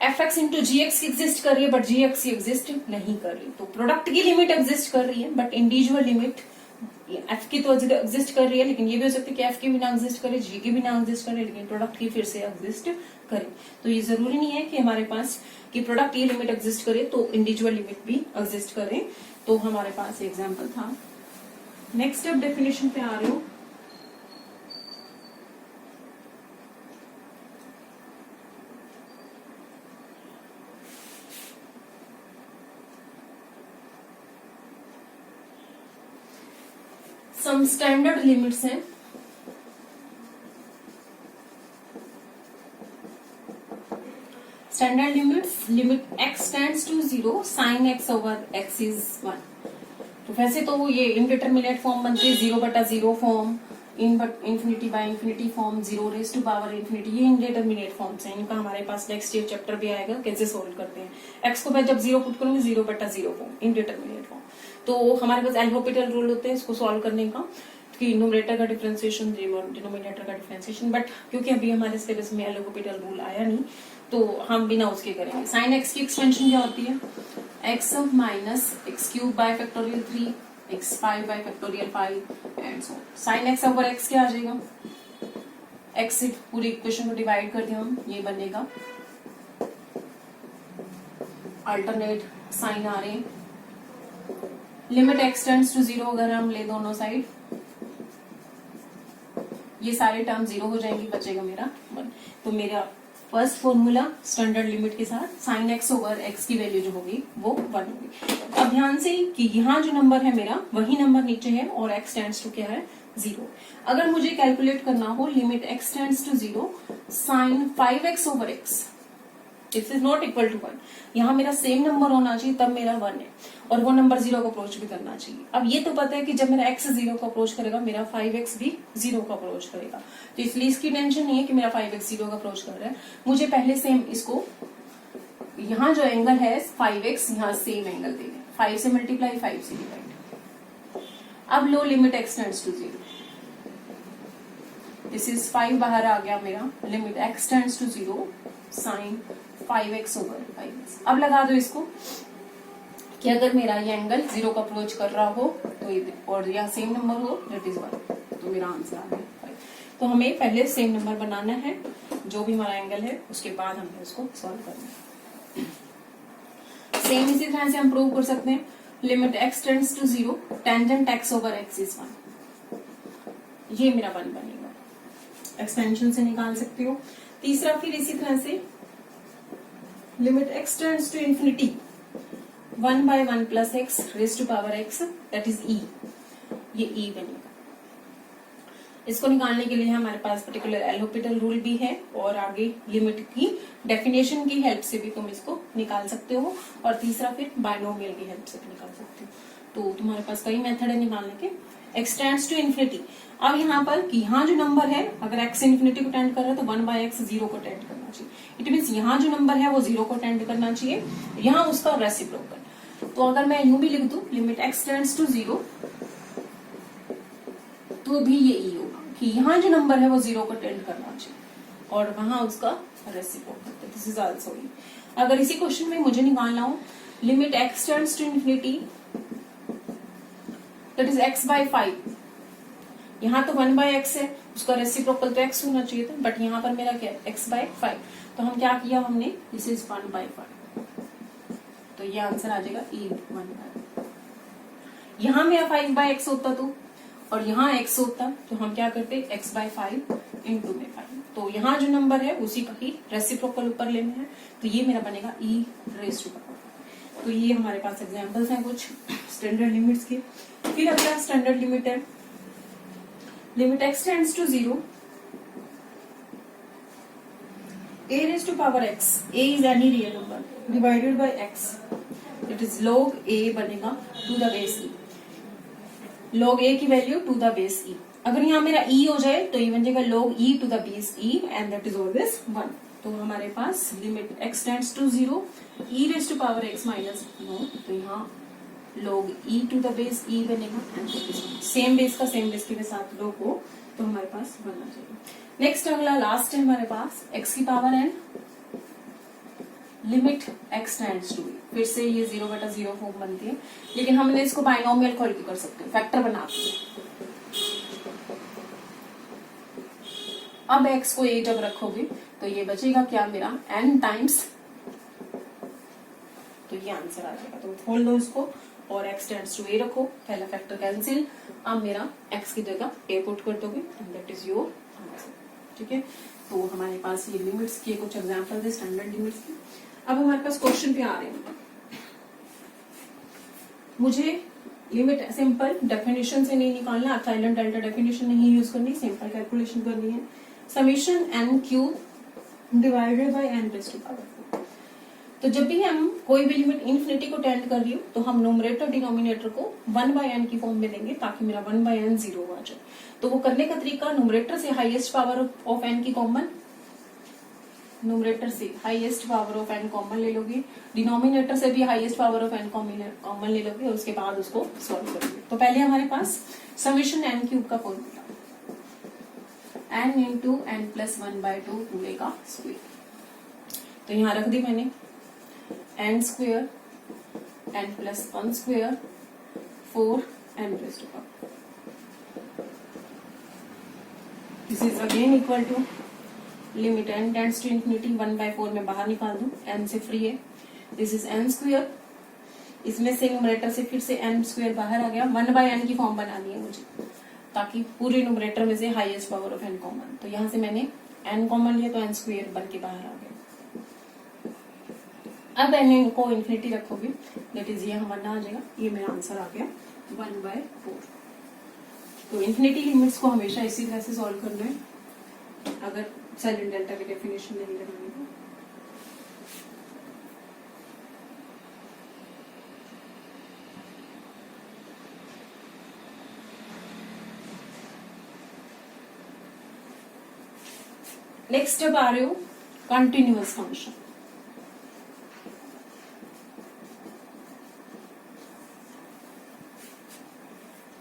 f x into g x exist कर रही है, बट जी एक्स एग्जिस्ट नहीं कर रही। तो प्रोडक्ट की लिमिट एग्जिस्ट कर रही है बट इंडिविजुअल लिमिट एफ की तो एग्जिस्ट कर रही है, लेकिन ये भी हो सकता है कि एफ की भी ना एग्जिस्ट करे, जी की भी ना एग्जिस्ट करे, लेकिन प्रोडक्ट की फिर से एग्जिस्ट करे। तो ये जरूरी नहीं है कि हमारे पास कि प्रोडक्ट की लिमिट एग्जिस्ट करे तो इंडिविजुअल लिमिट भी एग्जिस्ट करे। तो हमारे पास एग्जाम्पल था। नेक्स्ट अब डेफिनेशन पे आ रहे हो, सम स्टैंडर्ड लिमिट्स हैं। Standard limits, limit x tends to 0 sine x over x is 1। तो वैसे तो ये इनडिटरमिनेट फॉर्म बनते हैं, 0/0 form, infinity by infinity form, 0 raise to power infinity, ये इनडिटरमिनेट फॉर्म्स हैं। इनका हमारे पास नेक्स्ट ईयर चैप्टर भी आएगा कैसे सोल्व करते हैं। x को मैं जब 0 पुट करूंगी 0/0 फॉर्म, इनडिटरमिनेट फॉर्म। तो हमारे पास एल हॉपिटल रूल होते हैं इसको सॉल्व करने का, कि न्यूमरेटर का डिफरेंशिएशन, डिनोमिनेटर का डिफरेंशिएशन, बट क्योंकि अभी हमारे सिलेबस में एल हॉपिटल रूल आया नहीं तो हम बिना उसके करेंगे। साइन एक्स की एक्सपेंशन क्या होती है, x minus x cube by factorial 3, x5 bye factorial 5 and so. Sine x over x क्या आ जाएगा, एक्स से पूरी इक्वेशन को डिवाइड कर दिया हम, ये बनेगा अल्टरनेट साइन आ रहे हैं। लिमिट एक्स टेंड्स टू 0 अगर हम ले दोनों साइड, ये सारे टर्म 0 हो जाएंगे, बचेगा मेरा 1। तो मेरा फर्स्ट फॉर्मूला स्टैंडर्ड लिमिट के साथ साइन एक्स ओवर एक्स की वैल्यू जो होगी वो 1 होगी। अब ध्यान से कि यहाँ जो नंबर है मेरा वही नंबर नीचे है और x टेंड्स टू क्या है 0। अगर मुझे कैलकुलेट करना हो limit x tends to 0 sine 5x over x, this is not equal to 1, यहाँ मेरा सेम नंबर होना चाहिए तब मेरा 1 है, और वो नंबर 0 को अप्रोच भी करना चाहिए। अब ये तो पता है कि जब मेरा x 0 को अप्रोच करेगा मेरा 5x भी 0 को अप्रोच करेगा, तो इसलिए इसकी टेंशन नहीं है कि मेरा 5x 0 को अप्रोच कर रहा है। मुझे पहले सेम इसको, यहाँ जो एंगल है 5x, यहाँ सेम एंगल देंगे, 5 से मल्टीप्लाई 5 से डिवाइड। अब लो limit x tends to 0, this is 5 बाहर आ गया मेरा, limit x tends to 0 sine 5x over 5x। अब लगा दो इसको कि अगर मेरा ये एंगल 0 को अप्रोच कर रहा हो तो ये, और यहाँ सेम नंबर हो दैट इज 1, तो मेरा आंसर आ गया 5। तो हमें पहले सेम नंबर बनाना है जो भी हमारा एंगल है, उसके बाद हमें उसको सॉल्व करना है। सेम इसी तरह से हम प्रूव कर सकते हैं, limit x tends to 0 tangent x over x is 1, ये मेरा 1 बनेगा, एक्सपेंशन से निकाल सकते हो। तीसरा फिर इसी तरह से limit x tends to infinity 1/1 plus x raise to power x, that is e, ये e बनेगा। इसको निकालने के लिए हमारे पास पर्टिकुलर एल हॉपिटल रूल भी है, और आगे लिमिट की डेफिनेशन की हेल्प से भी तुम इसको निकाल सकते हो, और तीसरा फिर बायनोमियल की हेल्प से भी निकाल सकते हो। तो तुम्हारे पास कई मेथड है निकालने के। x टेंड्स टू इन्फिनिटी, अब यहाँ पर कि यहाँ जो नंबर है अगर x इन्फिनिटी को टेंड कर रहा है तो 1/x 0 को टेंड करना चाहिए। इट मीन्स यहाँ जो नंबर है वो 0 को टेंड करना चाहिए, यहाँ उसका रेसिप्रोकल। तो अगर मैं यूं भी लिख दूं लिमिट x टेंड्स टू 0, तो भी ये e होगा कि यहाँ जो नंबर है वो 0 को टेंड करना चाहिए और वहां उसका reciprocal, this is also e। अगर इसी क्वेश्चन में मुझे निकालना हो limit x tends to infinity that is x/5, यहाँ तो 1/x है, उसका रेसिप्रोकल तो x होना चाहिए था, बट यहाँ पर मेरा क्या है x/5, तो हम क्या किया हमने, दिस इज 1/5, तो ये आंसर आ जाएगा e 1/5। यहाँ मेरा 5/x होता तो, और यहाँ x होता तो हम क्या करते x/5 इंटू में 5, तो यहाँ जो नंबर है उसी का ही रेसिप्रोकल ऊपर लेना है, तो ये मेरा बनेगा e रेज टू पावर। तो ये हमारे पास एग्जांपल्स हैं कुछ स्टैंडर्ड लिमिट्स के। फिर अगला स्टैंडर्ड लिमिट है limit x tends to 0 a raised to power x, a is any real number divided by x, it is log a बनेगा to the base e, log a की value to the base e। अगर यहाँ मेरा e हो जाए तो ये बन जाएगा log e to the base e and that is always 1। तो हमारे पास limit x tends to 0 e raised to power x minus 1, तो यहाँ log e to the base e बनेगा, सेम बेस का सेम बेस के साथ log हो तो हमारे पास बनना चाहिए। नेक्स्ट अगला लास्ट है हमारे पास x की power n limit x tends to, फिर से ये 0/0 फॉर्म बनती है, लेकिन हमने इसको बाइनोमियल खोल के कर सकते हैं, फैक्टर बना के। अब x को a जब रखोगे तो ये बचेगा क्या मेरा n टाइम्स, तो ये आंसर आ जाएगा। तो खोल दो इसको और x टेंड्स टू a रखो, पहला फैक्टर कैंसिल, अब मेरा x की जगह a पुट कर दोगे and that is your answer. ठीक है, तो हमारे पास ये लिमिट्स के कुछ एग्जांपल है स्टैंडर्ड लिमिट्स के। अब हमारे पास क्वेश्चन पे आ रहे हैं, मुझे लिमिट सिंपल डेफिनेशन से नहीं निकालना, एप्सिलॉन डेल्टा डेफिनेशन नहीं यूज करनी, सिंपल कैलकुलेशन करनी है। Summation n cube divided by n raise to power 4। तो जब भी हम कोई भी लिमिट इन्फिनिटी को टेंड कर रही हो तो हम नोमरेटर डिनोमिनेटर को 1/n की फॉर्म में देंगे ताकि मेरा 1/n 0 आ जाए। तो वो करने का तरीका, नोमरेटर से हाईएस्ट पावर ऑफ n की कॉमन, नोमरेटर से highest power of n common ले लोगे, डिनोमिनेटर से भी highest power of n common ले लोगे और उसके बाद उसको सॉल्व करोगे। तो पहले हमारे पास समीशन n क्यूब का formula n into n plus 1/2 पूरे का स्क्वायर। तो यहाँ रख दी मैंने n square n plus 1 square 4n raise to power. This is again equal to limit n tends to infinity 1/4 में बाहर निकाल दूं, n से फ्री है। दिस इज n स्क्वायर, इसमें से न्यूमरेटर से फिर से n स्क्वायर बाहर आ गया, 1/n की फॉर्म बनानी है मुझे ताकि पूरे न्यूमरेटर में से highest power of n common. तो यहाँ से मैंने n कॉमन लिया तो n स्क्वायर बन के बाहर आ गया। अब n को इंफिनिटी रखोगे, दैट इज ये हमारा आ जाएगा, ये मेरा आंसर आ गया 1/4। तो इंफिनिटी लिमिट्स को हमेशा इसी तरह से सॉल्व करना है अगर एप्सिलॉन डेल्टा की डेफिनेशन नहीं लगानी तो। नेक्स्ट अब आ रहे हो कंटिन्यूअस फंक्शन।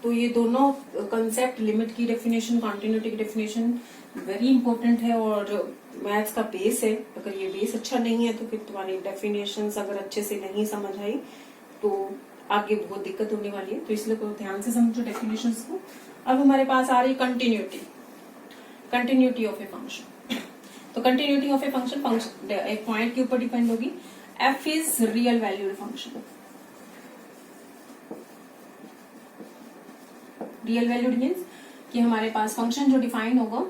तो ये दोनों कंसेप्ट, लिमिट की डेफिनेशन, कंटिन्यूटी की डेफिनेशन वेरी इंपॉर्टेंट है और मैथ्स का बेस है। अगर ये बेस अच्छा नहीं है तो फिर तुम्हारी डेफिनेशंस अगर अच्छे से नहीं समझ आई तो आगे बहुत दिक्कत होने वाली है। तो इसलिए ध्यान से समझो डेफिनेशंस को। अब हमारे पास आ रही continuity, continuity of a function. तो कंटिन्यूटी ऑफ ए फंक्शन एक पॉइंट के ऊपर डिपेंड होगी। F is real valued function. Real valued means कि हमारे पास फंक्शन जो डिफाइन होगा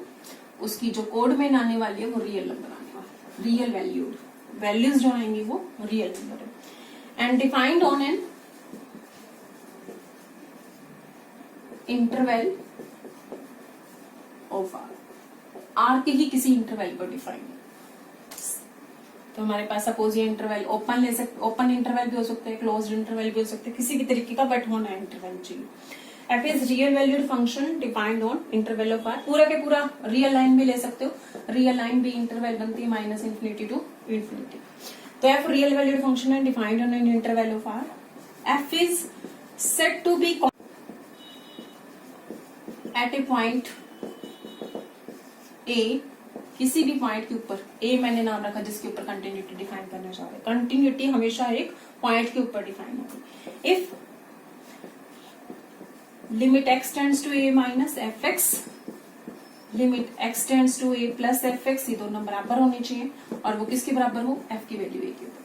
उसकी जो कोड में आने वाली है वो रियल नंबर आने वाला है। रियल वैल्यूड, वैल्यूज जो आएंगी वो रियल नंबर है। And defined on an interval of R के ही किसी इंटरवल पर डिफाइन। तो हमारे पास सपोज ये इंटरवल ओपन ले सकते, ओपन इंटरवल भी हो सकता है, क्लोज्ड इंटरवल भी हो सकता है, किसी भी तरीके का बट होना इंटरवल चाहिए। F is real valued function defined on interval of R. पूरा के पूरा रियल लाइन भी ले सकते हो, रियल लाइन भी इंटरवल बनती है माइनस इंफिनिटी टू इंफिनिटी। तो एफ रियल वैल्यूड फंक्शन है defined on an interval of R. F is said to be at a point a, किसी भी पॉइंट के ऊपर, ए मैंने नाम रखा जिसके ऊपर कंटिन्यूटी डिफाइन करना चाह रहे हैं। कंटिन्यूटी हमेशा एक पॉइंट के ऊपर डिफाइन होगी। If limit x tends to a minus f x, limit x tends to a plus f x, ये दोनों बराबर होनी चाहिए और वो किसके बराबर हो, f की वैल्यू a के ऊपर।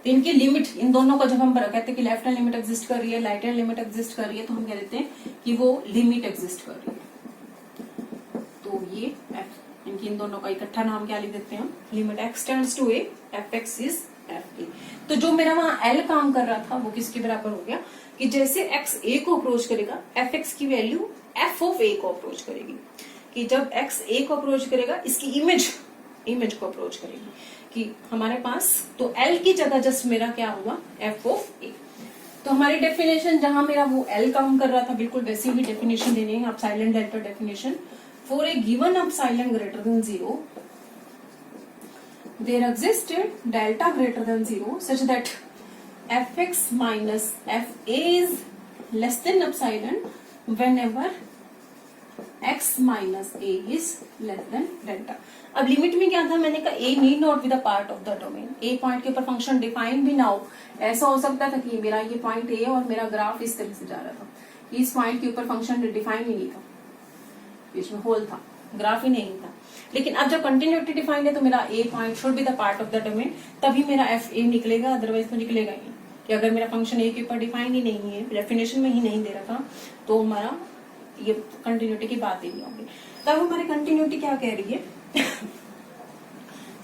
तो इनकी लिमिट, इन दोनों को जब हम कहते हैं कि लेफ्ट हैंड लिमिट एग्जिस्ट कर रही है, राइट हैंड लिमिट एग्जिस्ट कर रही है, तो हम कह देते हैं कि वो लिमिट एग्जिस्ट कर रही है। तो ये f, इनकी इन दोनों का इकट्ठा नाम क्या लिख देते हैं हम, limit x tends to a f x is f a. तो जो मेरा वहां l काम कर रहा था वो किसके बराबर हो गया कि जैसे x a को अप्रोच करेगा एफ एक्स की वैल्यू f ऑफ a को अप्रोच करेगी। कि जब x a को अप्रोच करेगा इसकी इमेज को अप्रोच करेगी कि हमारे पास, तो l की जगह जस्ट मेरा क्या हुआ, f ऑफ a। तो हमारी डेफिनेशन जहां मेरा वो l काम कर रहा था बिल्कुल वैसी ही डेफिनेशन देनी है, epsilon delta definition. For a given epsilon greater than 0 there existed delta greater than 0 such that fx minus fa is less than epsilon whenever x minus a is less than delta। अब limit में क्या था, मैंने कहा a need not be the part of the domain। a point के ऊपर function define भी ना हो, ऐसा हो सकता था कि मेरा ये पॉइंट a और मेरा ग्राफ इस तरह से जा रहा था, इस पॉइंट के ऊपर फंक्शन डिफाइन ही नहीं था, बीच में होल था, ग्राफ ही नहीं था। लेकिन अब जब कंटिन्यूटी डिफाइंड है तो मेरा a point should be the part of the domain, तभी मेरा एफ ए निकलेगा, अदरवाइज तो निकलेगा ही नहीं। कि अगर मेरा फंक्शन ए के ऊपर डिफाइंड ही नहीं है, डेफिनेशन में ही नहीं दे रखा, तो हमारा ये कंटिन्यूटी की बात ही नहीं होगी। तब हमारी कंटिन्यूटी क्या कह रही है,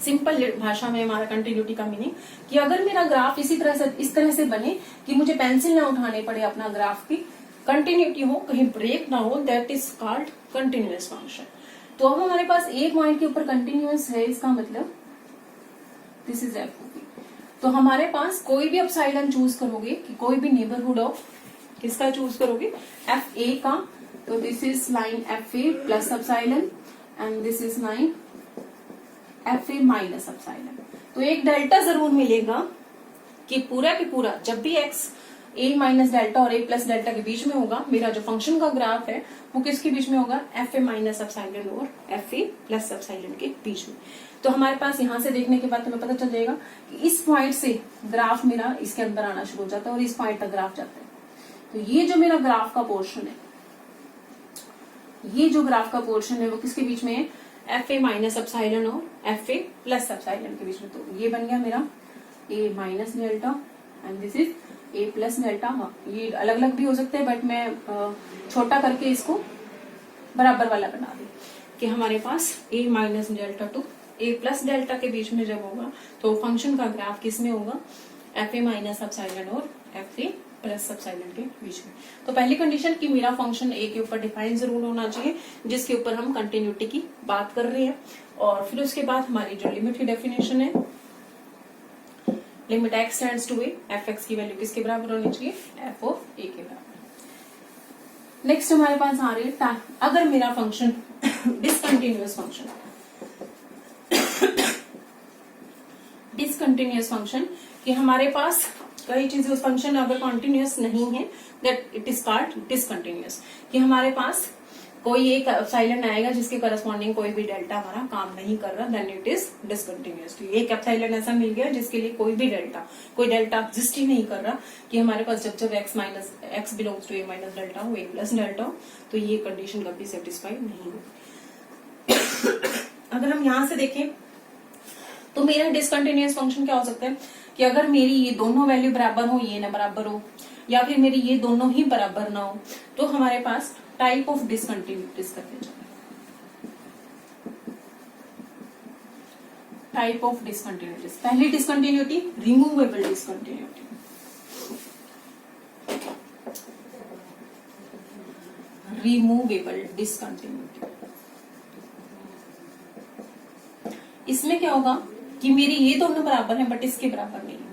सिंपल भाषा में हमारा कंटिन्यूटी का मीनिंग कि अगर मेरा ग्राफ इस तरह से बने कि मुझे पेंसिल ना उठाने पड़े अपना ग्राफ की, कंटिन्यूटी हो, कहीं ब्रेक ना हो, that is called continuous function. तो अब हमारे पास एक पॉइंट के ऊपर कंटिन्यूअस है, इसका मतलब दिस इज एफ। तो हमारे पास कोई भी एप्सिलॉन चूज करोगे कि कोई भी नेबरहुड ऑफ किसका चूज करोगे, एफ ए का, तो this is line F a plus epsilon and this is line F a minus epsilon. तो एक डेल्टा जरूर मिलेगा कि पूरा के पूरा जब भी एक्स ए माइनस डेल्टा और ए प्लस डेल्टा के बीच में होगा, मेरा जो फंक्शन का ग्राफ है वो किसके बीच में होगा, एफ ए माइनस एप्सिलॉन और एफ ए प्लस एप्सिलॉन के बीच में। तो हमारे पास यहां से देखने के बाद हमें पता चल जाएगा कि इस पॉइंट से ग्राफ मेरा इसके अंदर आना शुरू हो जाता है और इस पॉइंट तक ग्राफ जाता है। तो ये जो मेरा ग्राफ का पोर्शन है, ये जो ग्राफ का पोर्शन है वो किसके बीच में है, एफ ए माइनस एप्सिलॉन और एफ ए प्लस एप्सिलॉन के बीच में। तो ये बन गया मेरा a minus delta and this is a plus delta. हाँ, ये अलग अलग भी हो सकते हैं बट मैं छोटा करके इसको बराबर वाला बना दी कि हमारे पास ए minus delta to A plus delta के बीच में जब होगा तो फंक्शन का ग्राफ किस में होगा, एफ ए माइनस एप्सिलॉन और एफ ए प्लस एप्सिलॉन के बीच में। तो पहली कंडीशन कि मेरा फंक्शन ए के ऊपर डिफाइन जरूर होना चाहिए जिसके ऊपर हम कंटिन्यूटी की बात कर रहे हैं। और फिर उसके बाद हमारी जो लिमिट की डेफिनेशन है, limit x tends to a, f x की वैल्यू किसके बराबर होनी चाहिए, एफ ऑफ ए के बराबर। नेक्स्ट हमारे पास आ रही है अगर मेरा function discontinuous function, discontinuous function कि हमारे पास कई चीजें उस फंक्शन अगर कॉन्टिन्यूअस नहीं है that it is called discontinuous. कि हमारे पास कोई एक एप्सिलॉन आएगा जिसके करस्पॉन्डिंग कोई भी डेल्टा हमारा काम नहीं कर रहा, देन इट इज डिसकंटिन्यूअस। तो एक एप्सिलॉन ऐसा मिल गया जिसके लिए कोई डेल्टा एग्जिस्ट ही नहीं कर रहा कि हमारे पास जब x belongs to a minus delta हो, ए प्लस डेल्टा हो, तो ये कंडीशन कभी सेटिस्फाई नहीं होगी। अगर हम यहां से देखें तो मेरा डिसकंटिन्यूअस फंक्शन क्या हो सकता है कि अगर मेरी ये दोनों वैल्यू बराबर हो, ये ना बराबर हो, या फिर मेरी ये दोनों ही बराबर ना हो, तो हमारे पास टाइप ऑफ डिसकंटिन्यूटीज करते जाए। टाइप ऑफ डिसकंटिन्यूटीज, पहली discontinuity removable discontinuity. Removable discontinuity, इसमें क्या होगा कि मेरी ये दोनों बराबर हैं बट इसके बराबर नहीं है,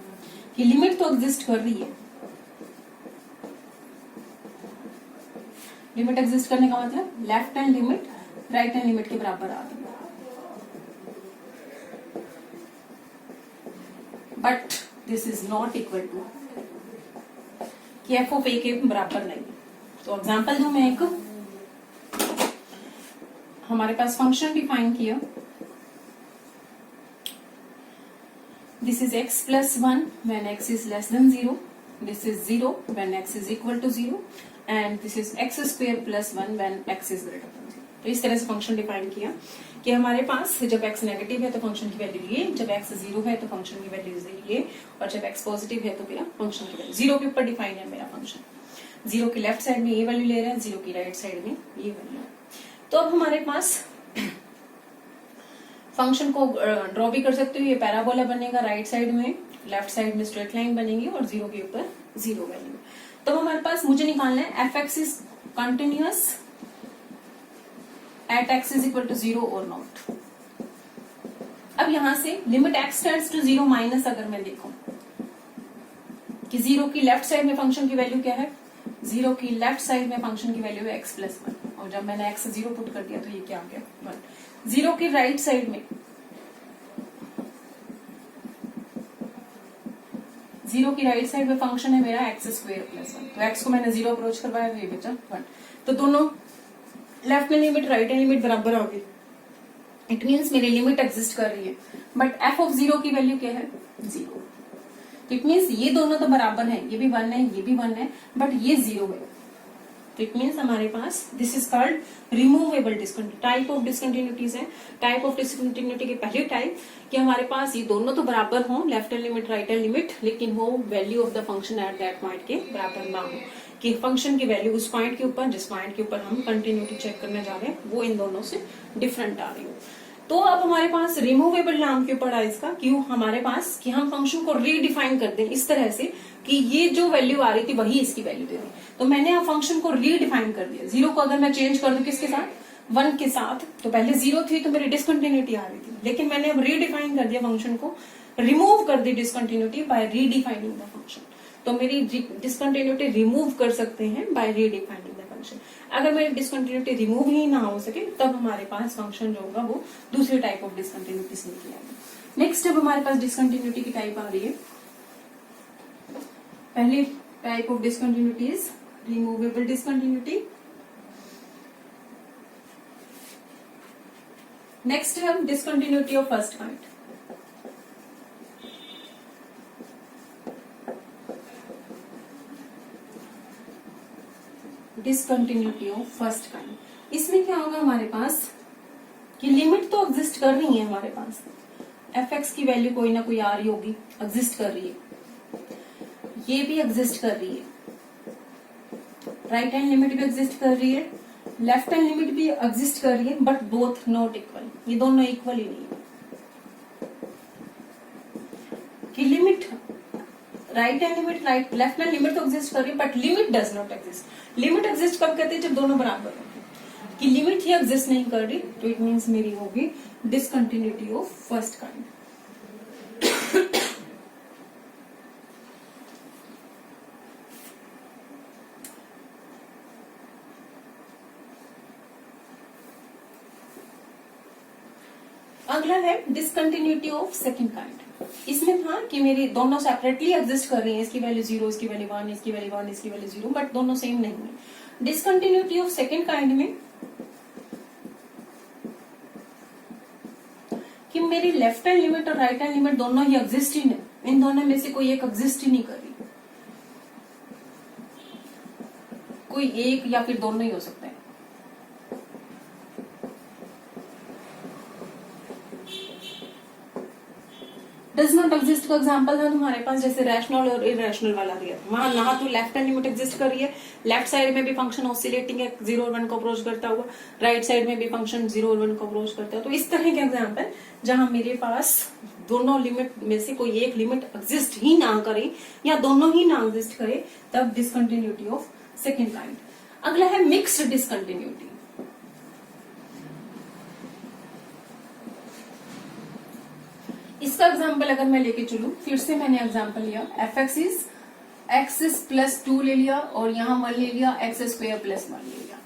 कि लिमिट तो एग्जिस्ट कर रही है, लिमिट एग्जिस्ट करने का मतलब left hand limit right hand limit के बराबर आ रही है, but this is not equal to कि एफ ऑफ ए के बराबर नहीं है। तो एग्जांपल दूं मैं एक, हमारे पास फंक्शन डिफाइन किया, this is x plus 1 when x is less than 0, this is 0 when x is equal to 0 and this is x square plus 1 when x is greater than 0। तो इस तरह से फंक्शन डिफाइन किया कि हमारे पास जब x नेगेटिव है तो फंक्शन की वैल्यू ये, जब x 0 है तो फंक्शन की वैल्यू ये, और जब x पॉजिटिव है तो मेरा फंक्शन की वैल्यू 0 के ऊपर डिफाइन है मेरा फंक्शन। 0 की लेफ्ट साइड में ये वैल्यू ले रहा है, 0 की राइट साइड में ये वैल्यू है। तो अब हमारे पास फंक्शन को ड्रॉ भी कर सकते हो, ये पैराबोला बनेगा, राइट साइड में लेफ्ट साइड में स्ट्रेट लाइन बनेगी और 0 के ऊपर 0 वैल्यू। तो हमारे पास मुझे निकालना है f x is continuous at x is equal to 0 और नॉट। अब यहां से limit x tends to 0 minus अगर मैं देखूं कि 0 की लेफ्ट साइड में फंक्शन की वैल्यू क्या है, 0 की लेफ्ट साइड में फंक्शन की वैल्यू है x प्लस 1, और जब मैंने x 0 पुट कर दिया तो ये क्या आ गया 1। 0 की राइट साइड में 0 की राइट साइड में फंक्शन है मेरा x स्क्वायर प्लस 1, तो x को मैंने 0 अप्रोच करवाया तो ये बचा 1। तो दोनों left hand limit right hand limit बराबर होगी, इट मीन्स मेरी लिमिट एग्जिस्ट कर रही है, बट f ऑफ 0 की वैल्यू क्या है 0। इट मीन्स ये दोनों तो बराबर हैं, ये भी 1 है ये भी 1 है, बट ये 0 है। तो इट मीन्स हमारे पास this is called removable discontinuity. Type of discontinuities है, टाइप ऑफ डिसकंटिन्यूटी के पहले टाइप कि हमारे पास ये दोनों तो बराबर हों, left hand limit right hand limit, लेकिन वो value of the function at that point के बराबर ना हो, कि फंक्शन की वैल्यू उस पॉइंट के ऊपर जिस पॉइंट के ऊपर हम कंटिन्यूटी चेक करने जा रहे हैं वो इन दोनों से डिफरेंट आ रही हो। तो अब हमारे पास रिमूवेबल नाम क्यों पड़ा इसका, क्यों हमारे पास कि हम फंक्शन को रीडिफाइन कर दें इस तरह से कि ये जो वैल्यू आ रही थी वही इसकी वैल्यू दे रही। तो मैंने अब फंक्शन को रीडिफाइन कर दिया। 0 को अगर मैं चेंज कर दूं किसके साथ, 1 के साथ, तो पहले 0 थी तो मेरी डिसकंटिन्यूटी आ रही थी, लेकिन मैंने अब रीडिफाइन कर दिया फंक्शन को, रिमूव कर दी discontinuity by redefining the function. तो मेरी डिसकंटिन्यूटी रिमूव कर सकते हैं बाय रीडिफाइनिंग द फंक्शन। अगर मेरी डिसकंटिन्यूटी रिमूव ही ना हो सके तब हमारे पास फंक्शन जो होगा वो दूसरे टाइप ऑफ डिसकंटिन्यूटी से निकल आएगी। नेक्स्ट अब हमारे पास डिसकंटिन्यूटी की टाइप आ रही है। पहली type of discontinuity is removable discontinuity. Next है discontinuity of first kind. Discontinuity of first kind, इसमें क्या होगा हमारे पास कि लिमिट तो एग्जिस्ट कर रही है हमारे पास, एफ एक्स की वैल्यू कोई ना कोई आ रही होगी, एग्जिस्ट कर रही है, ये भी एग्जिस्ट कर रही है, राइट हैंड लिमिट भी एग्जिस्ट कर रही है, लेफ्ट हैंड लिमिट भी एग्जिस्ट कर रही है, बट बोथ नॉट इक्वल, ये दोनों इक्वल ही नहीं है। कि limit right hand limit left hand limit तो एग्जिस्ट कर रही है but limit does not exist. Limit exist कब कहते हैं, जब दोनों बराबर हो। कि लिमिट ही एग्जिस्ट नहीं कर रही तो इट मीन्स मेरी होगी डिसकंटिन्यूटी ऑफ फर्स्ट काइंड। अगला है डिसकंटिन्यूटी ऑफ सेकंड काइंड। इसमें था कि मेरी दोनों सेपरेटली एग्जिस्ट कर रही है, इसकी वैल्यू 0, इसकी वैल्यू 1, इसकी वैल्यू 1, इसकी वैल्यू 0, बट दोनों सेम नहीं है। डिसकंटिन्यूटी ऑफ सेकंड काइंड में कि मेरी लेफ्ट हैंड लिमिट और राइट हैंड लिमिट दोनों ही एग्जिस्ट ही नहीं, इन दोनों में से कोई एक एग्जिस्ट ही नहीं कर रही, कोई एक या फिर दोनों ही हो सकता है। डज नॉट एग्जिस्ट का एग्जांपल था तुम्हारे पास, जैसे रैशनल और इरेशनल वाला दिया था, वहां ना तो लेफ्ट हैंड लिमिट एग्जिस्ट कर रही है, लेफ्ट साइड में भी फंक्शन ऑसिलेटिंग है 0 और 1 को अप्रोच करता हुआ, राइट साइड में भी फंक्शन 0 और 1 को अप्रोच करता है। तो इस तरह के एग्जांपल जहां मेरे पास दोनों लिमिट में से कोई एक लिमिट एग्जिस्ट ही ना करे या दोनों ही ना एग्जिस्ट करे, तब डिसकंटिन्यूटी ऑफ सेकेंड काइंड। अगला है मिक्स्ड डिसकंटिन्यूटी। इसका एग्जाम्पल अगर मैं लेके चलूं, फिर से मैंने एग्जाम्पल लिया, f x is x plus 2 ले लिया और यहां 1 ले लिया, एक्स स्क्वायर प्लस 1 ले लिया।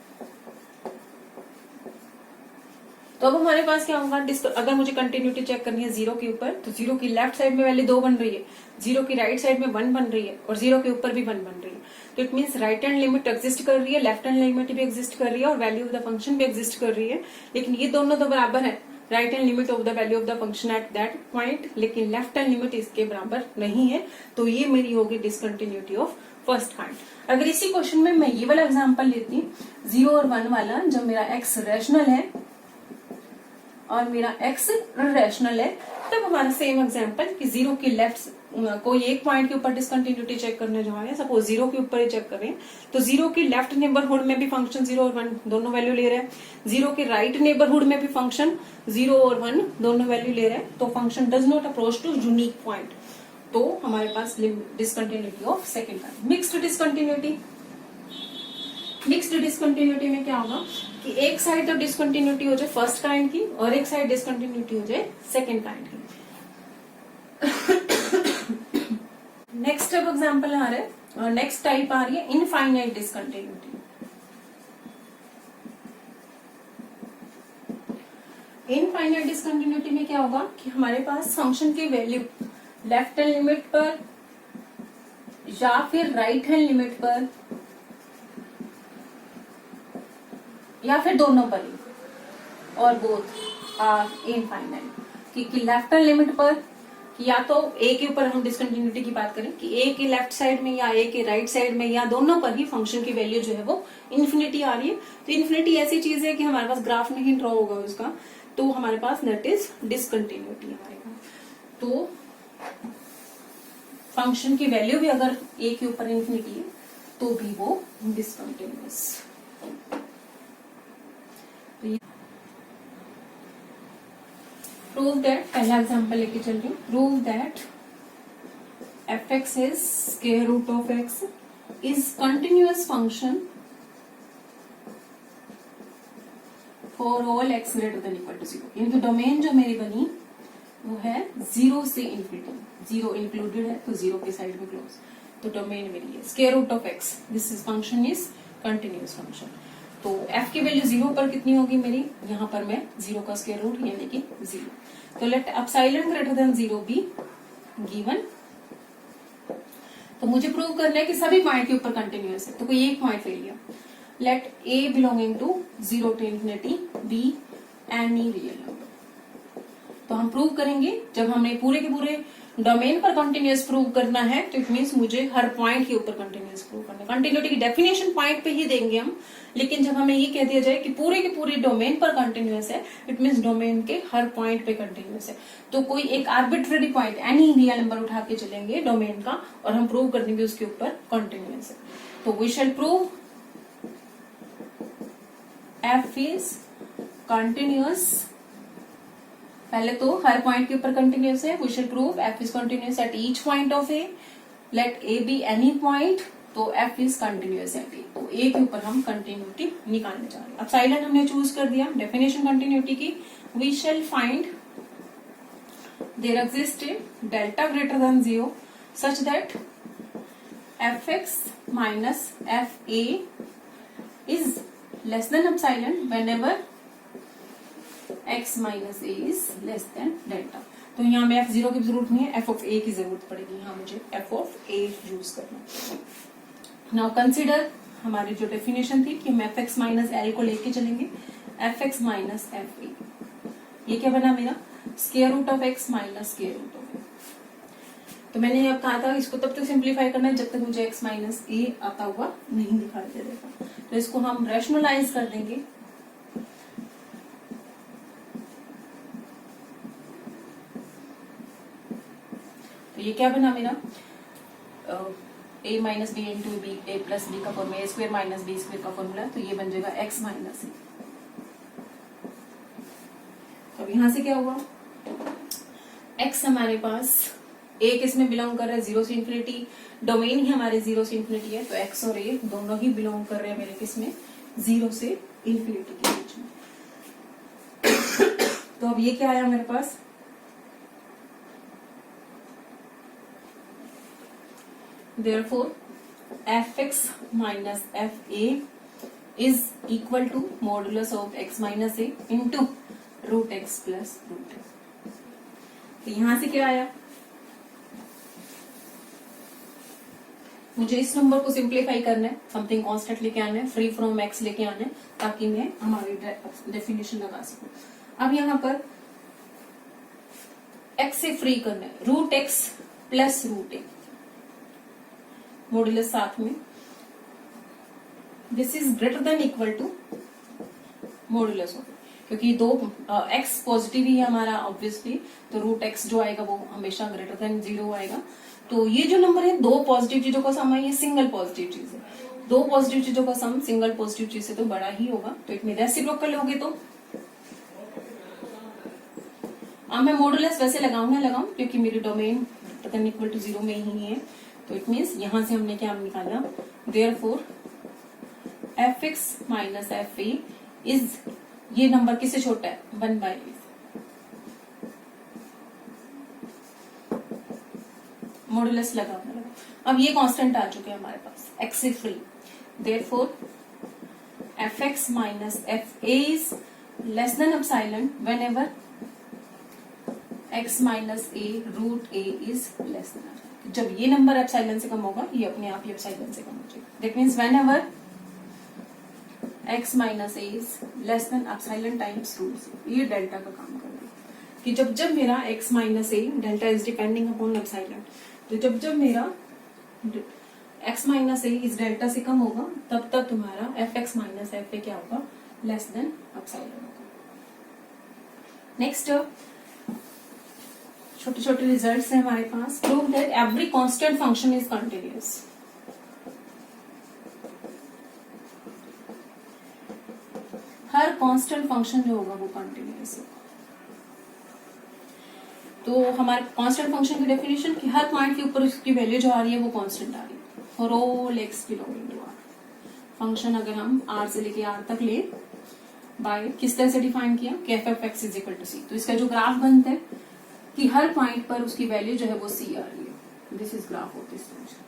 तो अब हमारे पास क्या होगा, अगर मुझे कंटिन्यूटी चेक करनी है 0 के ऊपर, तो 0 की लेफ्ट साइड में वैल्यू 2 बन रही है, 0 की राइट साइड में 1 बन रही है और 0 के ऊपर भी 1 बन रही है। तो it means right hand limit exist कर रही है, लेफ्ट हैंड लिमिट भी एग्जिस्ट कर रही है और वैल्यू ऑफ द फंक्शन भी एग्जिस्ट कर रही है, लेकिन ये दोनों तो बराबर है, right hand limit of the value of the function at that point, लेकिन लेफ्ट हैंड लिमिट इसके बराबर नहीं है। तो ये मेरी होगी डिसकंटिन्यूटी ऑफ फर्स्ट काइंड। अगर इसी क्वेश्चन में मैं ये वाला एग्जांपल लेती, 0 और 1 वाला, जब मेरा एक्स रैशनल है और मेरा एक्स रैशनल है, तब हमारा सेम एग्जांपल कि 0 की लेफ्ट कोई एक पॉइंट के ऊपर डिसकंटिन्यूटी चेक करने जा रहे हैं, सपोज 0 के ऊपर ही चेक कर रहे हैं, तो 0 की लेफ्ट नेबरहुड में भी फंक्शन 0 और 1 दोनों वैल्यू ले रहे हैं, 0 के राइट नेबरहुड में भी फंक्शन 0 और 1 दोनों वैल्यू ले रहे हैं, तो function does not approach to unique point. तो हमारे पास discontinuity of second kind. Mixed discontinuity, mixed discontinuity में क्या होगा कि एक साइड तो डिसकंटिन्यूटी हो जाए फर्स्ट काइंड की और एक साइड डिसकंटिन्यूटी हो जाए सेकेंड काइंड की। नेक्स्ट अब एग्जांपल आ रहा है और नेक्स्ट टाइप आ रही है इनफाइनाइट डिसकंटिन्यूटी। इनफाइनाइट डिसकंटिन्यूटी में क्या होगा कि हमारे पास फंक्शन की वैल्यू लेफ्ट हैंड लिमिट पर या फिर राइट हैंड लिमिट पर या फिर दोनों पर ही, और बोथ आर इनफाइनाइट, क्योंकि लेफ्ट हैंड लिमिट पर या तो ए के ऊपर हम डिसकंटिन्यूटी की बात करें कि ए के लेफ्ट साइड में या ए के राइट साइड में या दोनों पर ही फंक्शन की वैल्यू जो है वो इन्फिनिटी आ रही है। तो इन्फिनिटी ऐसी चीज है कि हमारे पास ग्राफ नहीं ड्रॉ होगा उसका, तो हमारे पास दैट इज डिसकंटिन्यूटी हमारे पास। तो फंक्शन की वैल्यू भी अगर ए के ऊपर इन्फिनिटी है तो भी वो डिसकंटिन्यूअस। प्रूव दैट, पहला एग्जांपल लेके चल रही हूँ, prove that fx is square root of x is continuous function for all x greater than equal to 0। यानी कि डोमेन जो मेरी बनी वो है 0 से इन्फिनिटी, 0 इंक्लूडेड है तो 0 के साइड में क्लोज, तो डोमेन मेरी है square root of x, this is function is continuous function. तो f की वैल्यू 0 पर कितनी होगी मेरी, यहाँ पर मैं 0 का स्क्वायर रूट यानी कि 0। तो let epsilon greater than 0 be given. तो मुझे प्रूव करना है कि सभी पॉइंट के ऊपर कंटिन्यूअस है, तो कोई एक पॉइंट ले लिया। Let a belonging to 0 to infinity be any real number. तो हम प्रूव करेंगे, जब हमें पूरे के पूरे डोमेन पर कंटिन्यूअस प्रूव करना है तो इट मीन्स मुझे हर पॉइंट के ऊपर कंटिन्यूअस प्रूव करना है। कंटिन्यूटी की डेफिनेशन पॉइंट पे ही देंगे हम, लेकिन जब हमें ये कह दिया जाए कि पूरे के पूरे डोमेन पर कंटिन्यूअस है, इट मीन्स डोमेन के हर पॉइंट पे कंटिन्यूअस है। तो कोई एक arbitrary point any real number उठा के चलेंगे डोमेन का और हम प्रूव कर देंगे उसके ऊपर कंटिन्यूअस है। तो we shall prove f is continuous, पहले तो हर पॉइंट के ऊपर कंटिन्यूअस है, we shall prove f is continuous at each point of a, let a be any point, तो f is continuous at a। तो a के ऊपर हम कंटिन्यूटी निकालने जा रहे हैं। अब साइलेंट हमने चूज कर दिया डेफिनेशन कंटिन्यूटी की, we shall find there exist a delta greater than 0 such that fx minus fa is less than epsilon whenever x minus a is less than delta. तो यहाँ में f0 की जरूरत नहीं है, f ऑफ a की जरूरत पड़ेगी, यहाँ मुझे f ऑफ a यूज करना। नाउ कंसीडर हमारी जो डेफिनेशन थी कि हम fx माइनस l को लेके चलेंगे, fx माइनस fa, ये क्या बना मेरा square root of x minus square root of a। तो मैंने अब कहा था इसको तब तक सिंप्लीफाई करना है जब तक मुझे x माइनस a आता हुआ नहीं दिखाई दे देगा। तो इसको हम रैशनलाइज कर देंगे, तो ये क्या बना मेरा a minus b into b, a plus b का formula, a square minus b square का फॉर्मूला, तो ये बन जाएगा x माइनस ए। तो यहां से क्या हुआ, x हमारे पास a किस में बिलोंग कर रहा है 0 से इन्फिनिटी, डोमेन ही हमारे 0 से इन्फिनिटी है, तो x और a दोनों ही बिलोंग कर रहे हैं मेरे किस में 0 से इन्फिनिटी के बीच में। तो अब ये क्या आया मेरे पास, therefore fx minus fa is equal to modulus of x minus a into root x plus root a। तो यहां से क्या आया, मुझे इस नंबर को सिंप्लीफाई करना है, समथिंग कांस्टेंट लेके आना है, फ्री फ्रॉम x लेके आना है, ताकि मैं हमारी डेफिनेशन लगा सकूं। अब यहाँ पर x से फ्री करना है, root x plus root a, modulus साथ में, this is greater than equal to modulus of, क्योंकि दो x पॉजिटिव ही है हमारा ऑब्वियसली, तो रूट x जो आएगा वो हमेशा ग्रेटर देन 0 आएगा। तो ये जो नंबर है दो पॉजिटिव चीजों का सम है, ये सिंगल पॉजिटिव चीज है, दो पॉजिटिव चीजों का सम सिंगल पॉजिटिव चीज से तो बड़ा ही होगा, तो इट में रेसिप्रोकल होगी। तो अब मैं मॉडुलस वैसे लगाऊं ना लगाऊं, क्योंकि मेरी domain greater than equal to 0 में ही है, तो इट मीन्स यहां से हमने क्या निकाला, therefore fx minus fa is, ये नंबर किससे छोटा है 1/8, मॉडुलस लगा। अब ये कांस्टेंट आ चुके हैं हमारे पास x से free, therefore fx minus fa is less than epsilon whenever x minus a root a is less than. जब ये नंबर एप्सिलॉन से कम होगा, ये अपने आप ही एप्सिलॉन से कम हो जाएगा, that means whenever x minus a is less than epsilon times root c। ये डेल्टा का काम कर रहा है कि जब जब मेरा x minus a, delta is depending upon epsilon, तो जब जब मेरा x माइनस a इस डेल्टा से कम होगा, तब तब तुम्हारा fx माइनस fa क्या होगा, लेस देन एप्सिलॉन होगा। नेक्स्ट छोटे छोटे रिजल्ट्स हैं हमारे पास, prove that every constant function is continuous. हर कांस्टेंट फंक्शन जो होगा वो कंटिन्यूअस होगा। तो हमारे कांस्टेंट फंक्शन की डेफिनेशन कि हर पॉइंट के ऊपर उसकी वैल्यू जो आ रही है वो कांस्टेंट आ रही है for all x belonging to R. Function अगर हम आर से लेके आर तक ले बाय किस तरह से डिफाइन किया कि f f x is equal to c. तो इसका जो ग्राफ बनता है कि हर पॉइंट पर उसकी वैल्यू जो है वो सी आ रही है। This is graph of this function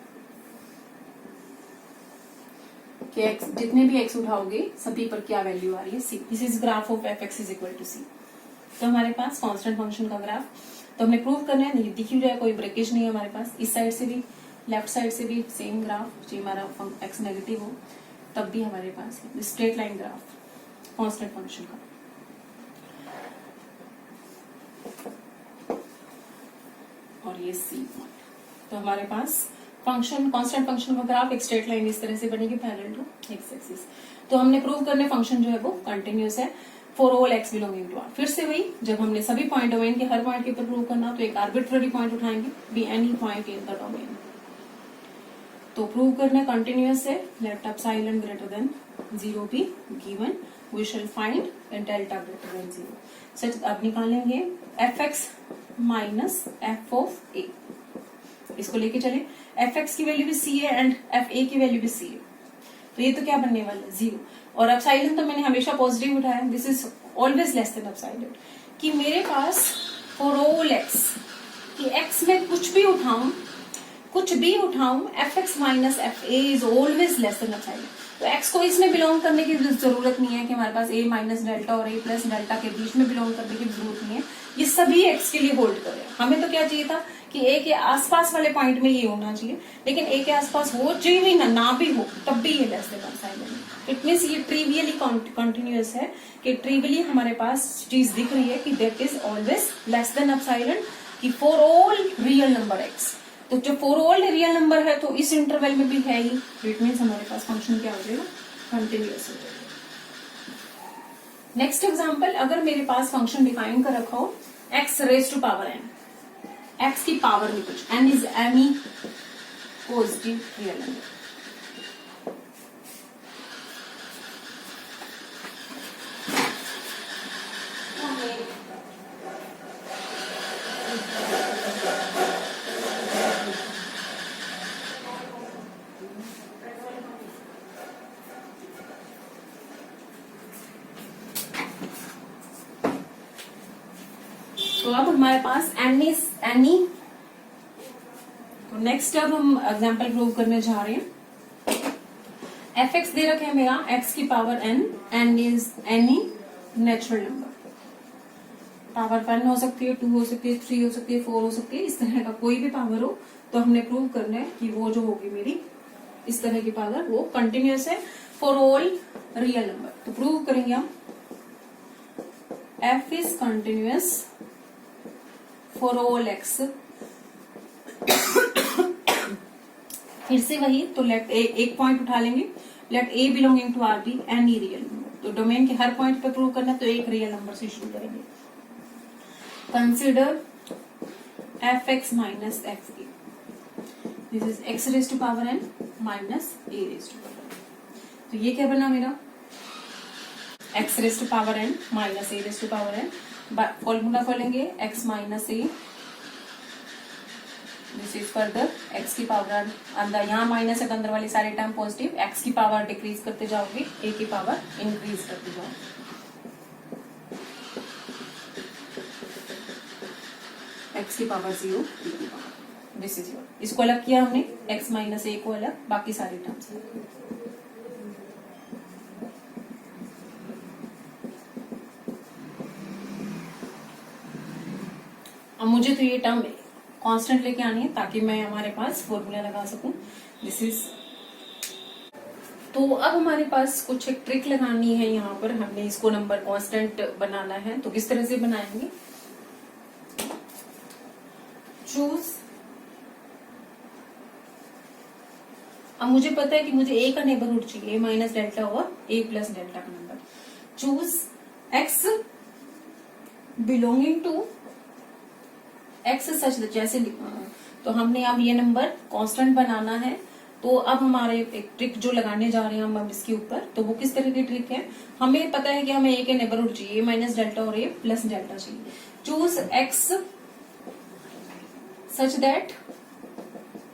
कि एक्स जितने भी एक्स उठाओगे सभी पर क्या वैल्यू आ रही है c. This is graph of f x is equal to c. तो हमारे पास कांस्टेंट फंक्शन का ग्राफ तो हमने प्रूव करना है, नहीं दिख ही रहा है, कोई ब्रेकेज नहीं है हमारे पास। इस साइड से भी लेफ्ट साइड से भी सेम ग्राफ, जो हमारा एक्स नेगेटिव हो तब भी हमारे पास straight line graph constant function का। और ये सी पॉइंट। तो हमारे पास फंक्शन कांस्टेंट फंक्शन का ग्राफ एक स्ट्रेट लाइन इस तरह से बनेगी पैरेलल टू एक्स एक्सिस। तो हमने प्रूव करने फंक्शन जो है वो कंटिन्यूअस है for all x belonging to R. फिर से वही, जब हमने सभी पॉइंट डोमेन के हर पॉइंट के ऊपर प्रूव करना तो एक आर्बिट्ररी पॉइंट उठाएंगे, be any point in the domain. तो प्रूव करना कंटिन्यूअस है, let epsilon greater than 0 be given, we shall find delta greater than 0 such. अब निकालेंगे f x minus f of a. इसको लेके चले, एफ एक्स की वैल्यू भी सी है एंड एफ ए की वैल्यू भी सी है, तो ये तो क्या बनने वाला है 0। और एप्सिलॉन तो मैंने हमेशा पॉजिटिव उठाया, this is always less than epsilon. कि मेरे पास फॉर ऑल एक्स कि एक्स में कुछ भी उठाऊं f x minus f a is always less than epsilon. तो एक्स को इसमें बिलोंग करने की जरूरत नहीं है कि हमारे पास ए माइनस डेल्टा और ए प्लस डेल्टा के बीच में बिलोंग करने की जरूरत नहीं है, ये सभी एक्स के लिए होल्ड करे। हमें तो क्या चाहिए था कि ए के आसपास वाले पॉइंट में ये होना चाहिए, लेकिन ए के आसपास हो चाहिए भी ना भी हो तब भी ये less than epsilon. It means ये ट्रिवियली कंटिन्यूअस है कि ट्रिवियली हमारे पास चीज दिख रही है कि that is always less than epsilon कि for all real number x. तो जब फॉर ऑल रियल नंबर है तो इस इंटरवल में भी है ही, इट मीन्स हमारे पास फंक्शन क्या हो जाएगा कंटिन्यूअस हो जाएगा। नेक्स्ट एग्जांपल, अगर मेरे पास फंक्शन डिफाइन कर रखा हो x raise to power n, x की पावर में कुछ n is any positive real number. तो अब हमारे पास एनी तो नेक्स्ट अब हम एग्जांपल प्रूव करने जा रहे हैं। एफ एक्स दे रखे है मेरा एक्स की power n, n is any natural number. Power 1 हो सकती है, 2 हो सकती है, 3 हो सकती है, 4 हो सकती है, इस तरह का कोई भी पावर हो तो हमने प्रूव करना है कि वो जो होगी मेरी इस तरह की पावर वो कंटिन्यूअस है फॉर ऑल रियल नंबर। तो प्रूव करेंगे हम F is continuous for all x. फिर से वही, तो लेट ए एक पॉइंट उठा लेंगे, let a belonging to R be any real number. तो डोमेन के हर पॉइंट पे प्रूव करना तो एक रियल नंबर से शुरू करेंगे। Consider f x minus f a, this is x raise to power n minus a raise to power n. तो ये क्या बना मेरा x raise to power n minus a raise to power n. Formula खोलेंगे x minus a, this is further x की power अंदर, यहाँ minus है तो अंदर वाली सारी टर्म पॉजिटिव, एक्स की पावर डिक्रीज करते जाओगे, ए की पावर इंक्रीज करते जाओगे। एक्स की पावर 0, ए की पावर, दिस इज योर। इसको अलग किया हमने, एक्स माइनस ए को अलग, बाकी सारी टर्म्स। अब मुझे तो ये टर्म कांस्टेंट लेके आनी है ताकि मैं हमारे पास फॉर्मूला लगा सकूं। दिस इज, तो अब हमारे पास कुछ एक ट्रिक लगानी है, यहाँ पर हमने इसको नंबर कांस्टेंट बनाना है। तो किस तरह से बनाएंगे, चूज। अब मुझे पता है कि मुझे ए का नेबरहुड चाहिए, ए माइनस डेल्टा और ए प्लस डेल्टा का number. Choose x belonging to x such, जैसे तो हमने अब ये नंबर कांस्टेंट बनाना है। तो अब हमारे एक ट्रिक जो लगाने जा रहे हैं हम इसके ऊपर, तो वो किस तरह की ट्रिक है, हमें पता है कि हमें ए के नेबरहुड चाहिए, ए माइनस डेल्टा और ए प्लस डेल्टा चाहिए। Choose x such that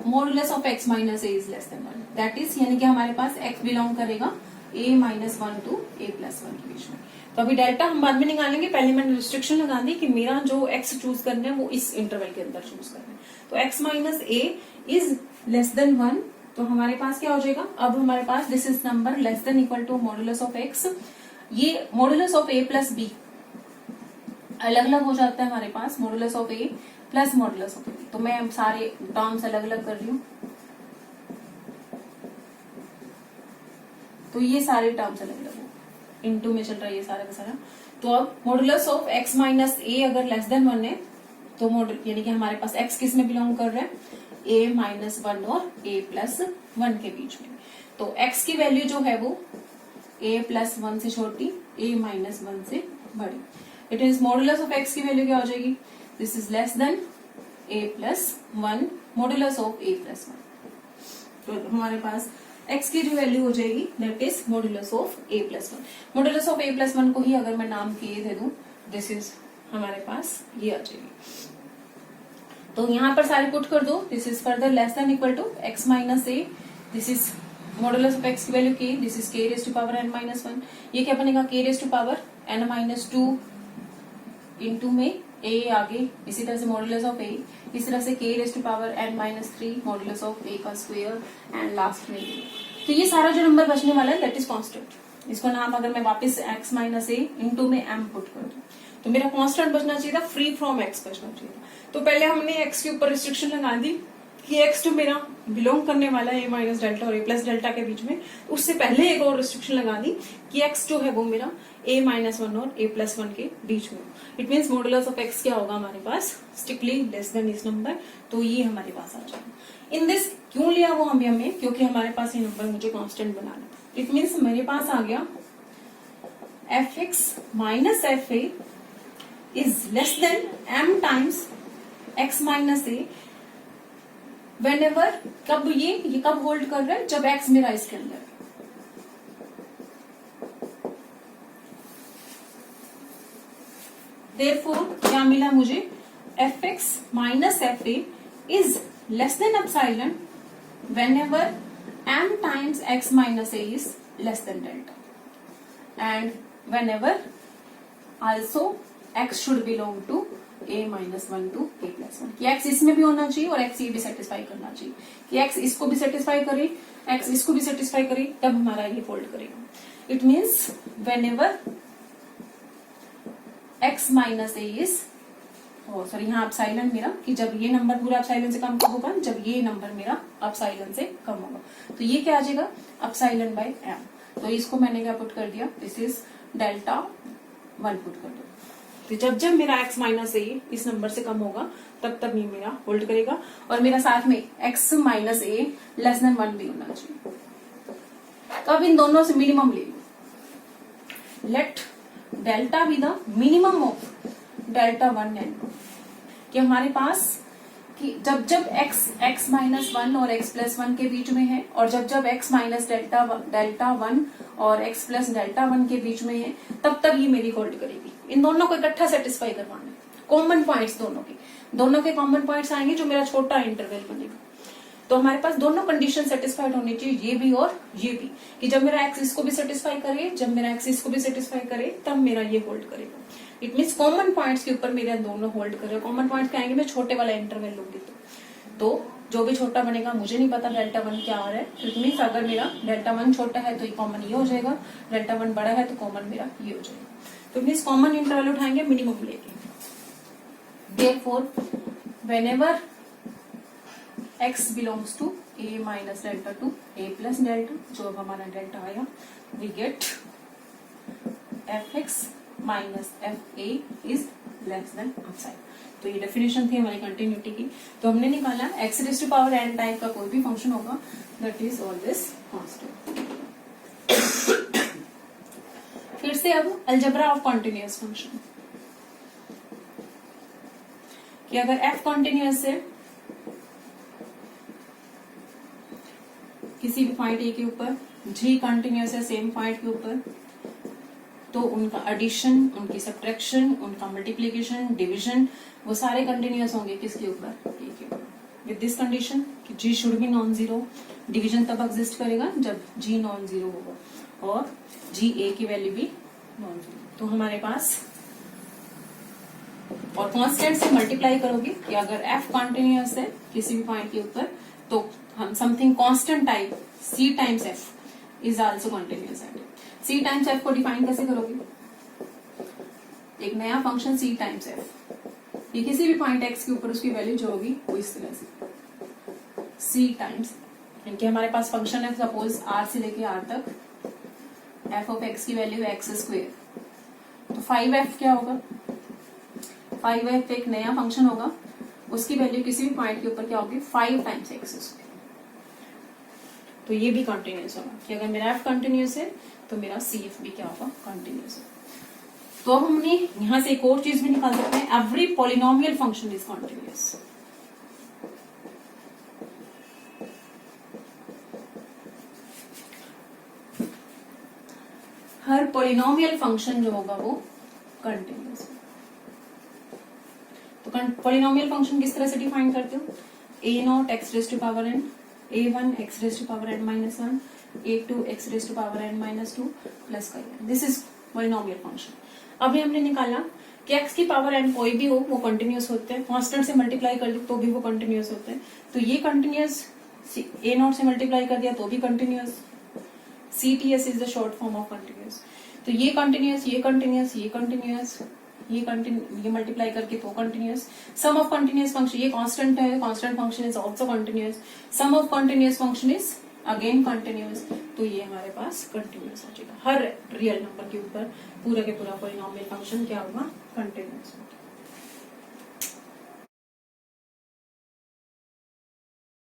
modulus of x minus a is less than 1, that is यानी कि हमारे पास x बिलोंग करेगा a minus 1 to a plus 1 के बीच में। तो अभी डेल्टा हम बाद में निकालेंगे, पहले मैंने रिस्ट्रिक्शन लगा दी कि मेरा जो x चूज करना है वो इस इंटरवल के अंदर चूज करना है। तो x minus a is less than 1, तो हमारे पास क्या हो जाएगा, अब हमारे पास this is number less than equal to modulus of x, ये modulus of a plus b अलग अलग हो जाता है हमारे पास, modulus of a plus modulus of b। तो मैं सारे टर्म्स अलग अलग कर रही हूँ, तो ये सारे टर्म्स अलग अलग हो, इनटू में चल रहा है ये सारा का सारा। तो अब modulus of x minus a अगर लेस देन 1 है तो मॉडुल यानी कि हमारे पास x किस में बिलोंग कर रहा है, a माइनस 1 और a प्लस 1 के बीच में। तो x की वैल्यू जो है वो a प्लस 1 से छोटी, a माइनस 1 से बड़ी। It is modulus of x की वैल्यू क्या हो जाएगी, this is less then a plus 1 modulus of a plus 1। तो हमारे पास x की जो वैल्यू हो जाएगी that is modulus of a plus 1। Modulus of a plus 1 को ही अगर मैं नाम किए दे दूं, दिस इज हमारे पास ये आ जाएगी। तो यहां पर सारे पुट कर दो, this is further less than equal to x minus a, this is modulus of x की value k, this is k raise to power n minus 1। ये क्या बनेगा, k raise to power n minus 2 into में a आगे, इसी तरह से modulus of a, इस तरह से k raise to power n minus 3 modulus of a का स्क्वायर एंड लास्ट में। तो ये सारा जो नंबर बचने वाला है दैट इज कांस्टेंट। इसको नाम अगर मैं वापस x माइनस a इंटू में m पुट कर दूं तो मेरा कांस्टेंट बचना चाहिए था, फ्री फ्रॉम x बचना चाहिए था। तो पहले हमने x के ऊपर रिस्ट्रिक्शन लगा दी कि x जो मेरा बिलोंग करने वाला है a माइनस डेल्टा और a प्लस डेल्टा के बीच में, तो उससे पहले एक और रिस्ट्रिक्शन लगा दी कि x जो है वो मेरा a माइनस 1 और a प्लस 1 के बीच में। It means modulus of x क्या होगा हमारे पास, स्ट्रिक्टली लेस देन इस नंबर। तो ये हमारे पास आ जाएगा। इन दिस क्यों लिया वो हमें, क्योंकि हमारे पास ये नंबर मुझे कांस्टेंट बनाना। इट मीन्स मेरे पास आ गया fx minus fa is less then m times x minus a whenever, कब ये कब होल्ड कर रहा है, जब x मेरा इसके अंदर है। Therefore, क्या मिला मुझे, fx minus fa is less than epsilon whenever m times x minus a is less than delta, and whenever also x should belong to a minus 1 to a plus 1। कि x इसमें भी होना चाहिए और x ये भी satisfy करना चाहिए, कि x इसको भी सेटिस्फाई करे, x इसको भी सेटिस्फाई करे, तब हमारा ये होल्ड करेगा। It means whenever x minus a is, sorry यहाँ एप्सिलॉन मेरा, कि जब ये नंबर पूरा एप्सिलॉन से कम कब होगा, जब ये नंबर मेरा एप्सिलॉन से कम होगा। तो ये क्या आ जाएगा, एप्सिलॉन बाय m। तो इसको मैंने क्या पुट कर दिया, दिस इज डेल्टा 1 पुट कर दो। तो जब जब मेरा x माइनस a इस नंबर से कम होगा तब तब ये मेरा होल्ड करेगा, और मेरा साथ में x minus a less than 1 भी होना चाहिए। तो अब इन दोनों से मिनिमम ले लो, let delta be the minimum of delta 1 and 2। कि हमारे पास कि जब जब x माइनस 1 और x प्लस 1 के बीच में है, और जब जब x माइनस डेल्टा 1 और x प्लस डेल्टा 1 के बीच में है, तब तब ये मेरी होल्ड करेगी। इन दोनों को इकट्ठा सेटिस्फाई करवाना है, कॉमन पॉइंट्स दोनों के कॉमन पॉइंट्स आएंगे जो मेरा छोटा इंटरवल बनेगा। तो हमारे पास दोनों कंडीशन सेटिस्फाइड होनी चाहिए, ये भी और ये भी, कि जब मेरा x इसको भी सेटिस्फाई करे, जब मेरा x इसको भी सेटिस्फाई करे, तब मेरा ये होल्ड करेगा। इट मीन्स कॉमन पॉइंट्स के ऊपर मेरे दोनों होल्ड करेगा। कॉमन पॉइंट्स क्या आएंगे, मैं छोटे वाला इंटरवल लूंगी तो जो भी छोटा बनेगा, मुझे नहीं पता डेल्टा 1 क्या आ रहा है। इट मीन्स अगर मेरा डेल्टा 1 छोटा है तो ये कॉमन ये हो जाएगा, डेल्टा 1 बड़ा है तो कॉमन मेरा ये हो जाएगा। तो इट मीन्स कॉमन इंटरवल उठाएंगे मिनिमम लेके। Therefore whenever x belongs to a minus delta to a plus delta, जो अब हमारा डेल्टा आया, we get fx minus fa is less than epsilon. तो ये डेफिनेशन थी हमारी कंटिन्यूटी की। तो हमने निकाला x raise to power n type का कोई भी फंक्शन होगा दैट इज ऑलवेज कांस्टेंट। फिर से अब अलजेब्रा ऑफ कॉन्टिन्यूअस फंक्शन, कि अगर f कॉन्टिन्यूअस है किसी भी पॉइंट a के ऊपर, g कॉन्टिन्यूअस है सेम पॉइंट के ऊपर, तो उनका एडिशन, उनकी सब्ट्रैक्शन, उनका मल्टीप्लिकेशन, डिवीजन, वो सारे कंटिन्यूअस होंगे किसके ऊपर, a के ऊपर। विद दिस कंडीशन कि g should be non zero. Division तब एग्जिस्ट करेगा जब g नॉन जीरो होगा और g a की वैल्यू भी नॉन जीरो। तो हमारे पास और कांस्टेंट से मल्टीप्लाई करोगे कि अगर f कॉन्टिन्यूअस है किसी भी पॉइंट के ऊपर तो हम something constant type c times f is also continuous at c times f को डिफाइन कैसे करोगे? एक नया फंक्शन c टाइम्स f, ये किसी भी पॉइंट x के ऊपर उसकी वैल्यू जो होगी वो इस तरह से c टाइम्स, इनके हमारे पास फंक्शन है सपोज r से लेके r तक, f ऑफ x की वैल्यू x स्क्वायर, तो 5f क्या होगा? 5f एक नया फंक्शन होगा, उसकी वैल्यू किसी भी पॉइंट के ऊपर क्या होगी? 5 टाइम्स x स्क्वायर। तो ये भी कंटिन्यूअस होगा कि अगर मेरा f कंटिन्यूअस है तो मेरा cf भी क्या होगा? कंटिन्यूअस है। तो अब हमने यहां से एक और चीज भी निकाल सकते हैं, every polynomial function is continuous. Her polynomial function जो होगा वो कंटिन्यूअस है। तो पॉलिनोमियल फंक्शन किस तरह से डिफाइन करते हो? a0 x raise to power n, a1 x raise to power n minus 1, a2 x raise to power n minus 2 plus का n। This is polynomial function. अभी हमने निकाला कि x की पावर n कोई भी हो वो कंटिन्यूअस होते हैं, कांस्टेंट से मल्टीप्लाई कर ली तो भी वो कंटिन्यूअस होते हैं। तो ये कंटिन्यूअस, a0 से मल्टीप्लाई कर दिया तो भी continuous, CTS is the short form of continuous. तो ये कंटिन्यूअस, ये कंटिन्यूअस, ये कंटिन्यूअस, ये मल्टीप्लाई करके तो continuous. Sum of continuous function, ये कांस्टेंट है, constant function is also continuous. Sum of continuous function is again continuous. तो ये हमारे पास कंटिन्यूअस हो जाएगा। हर रियल नंबर के ऊपर पूरा के पूरा पॉलिनोमियल फंक्शन क्या होगा? कंटिन्यूअस।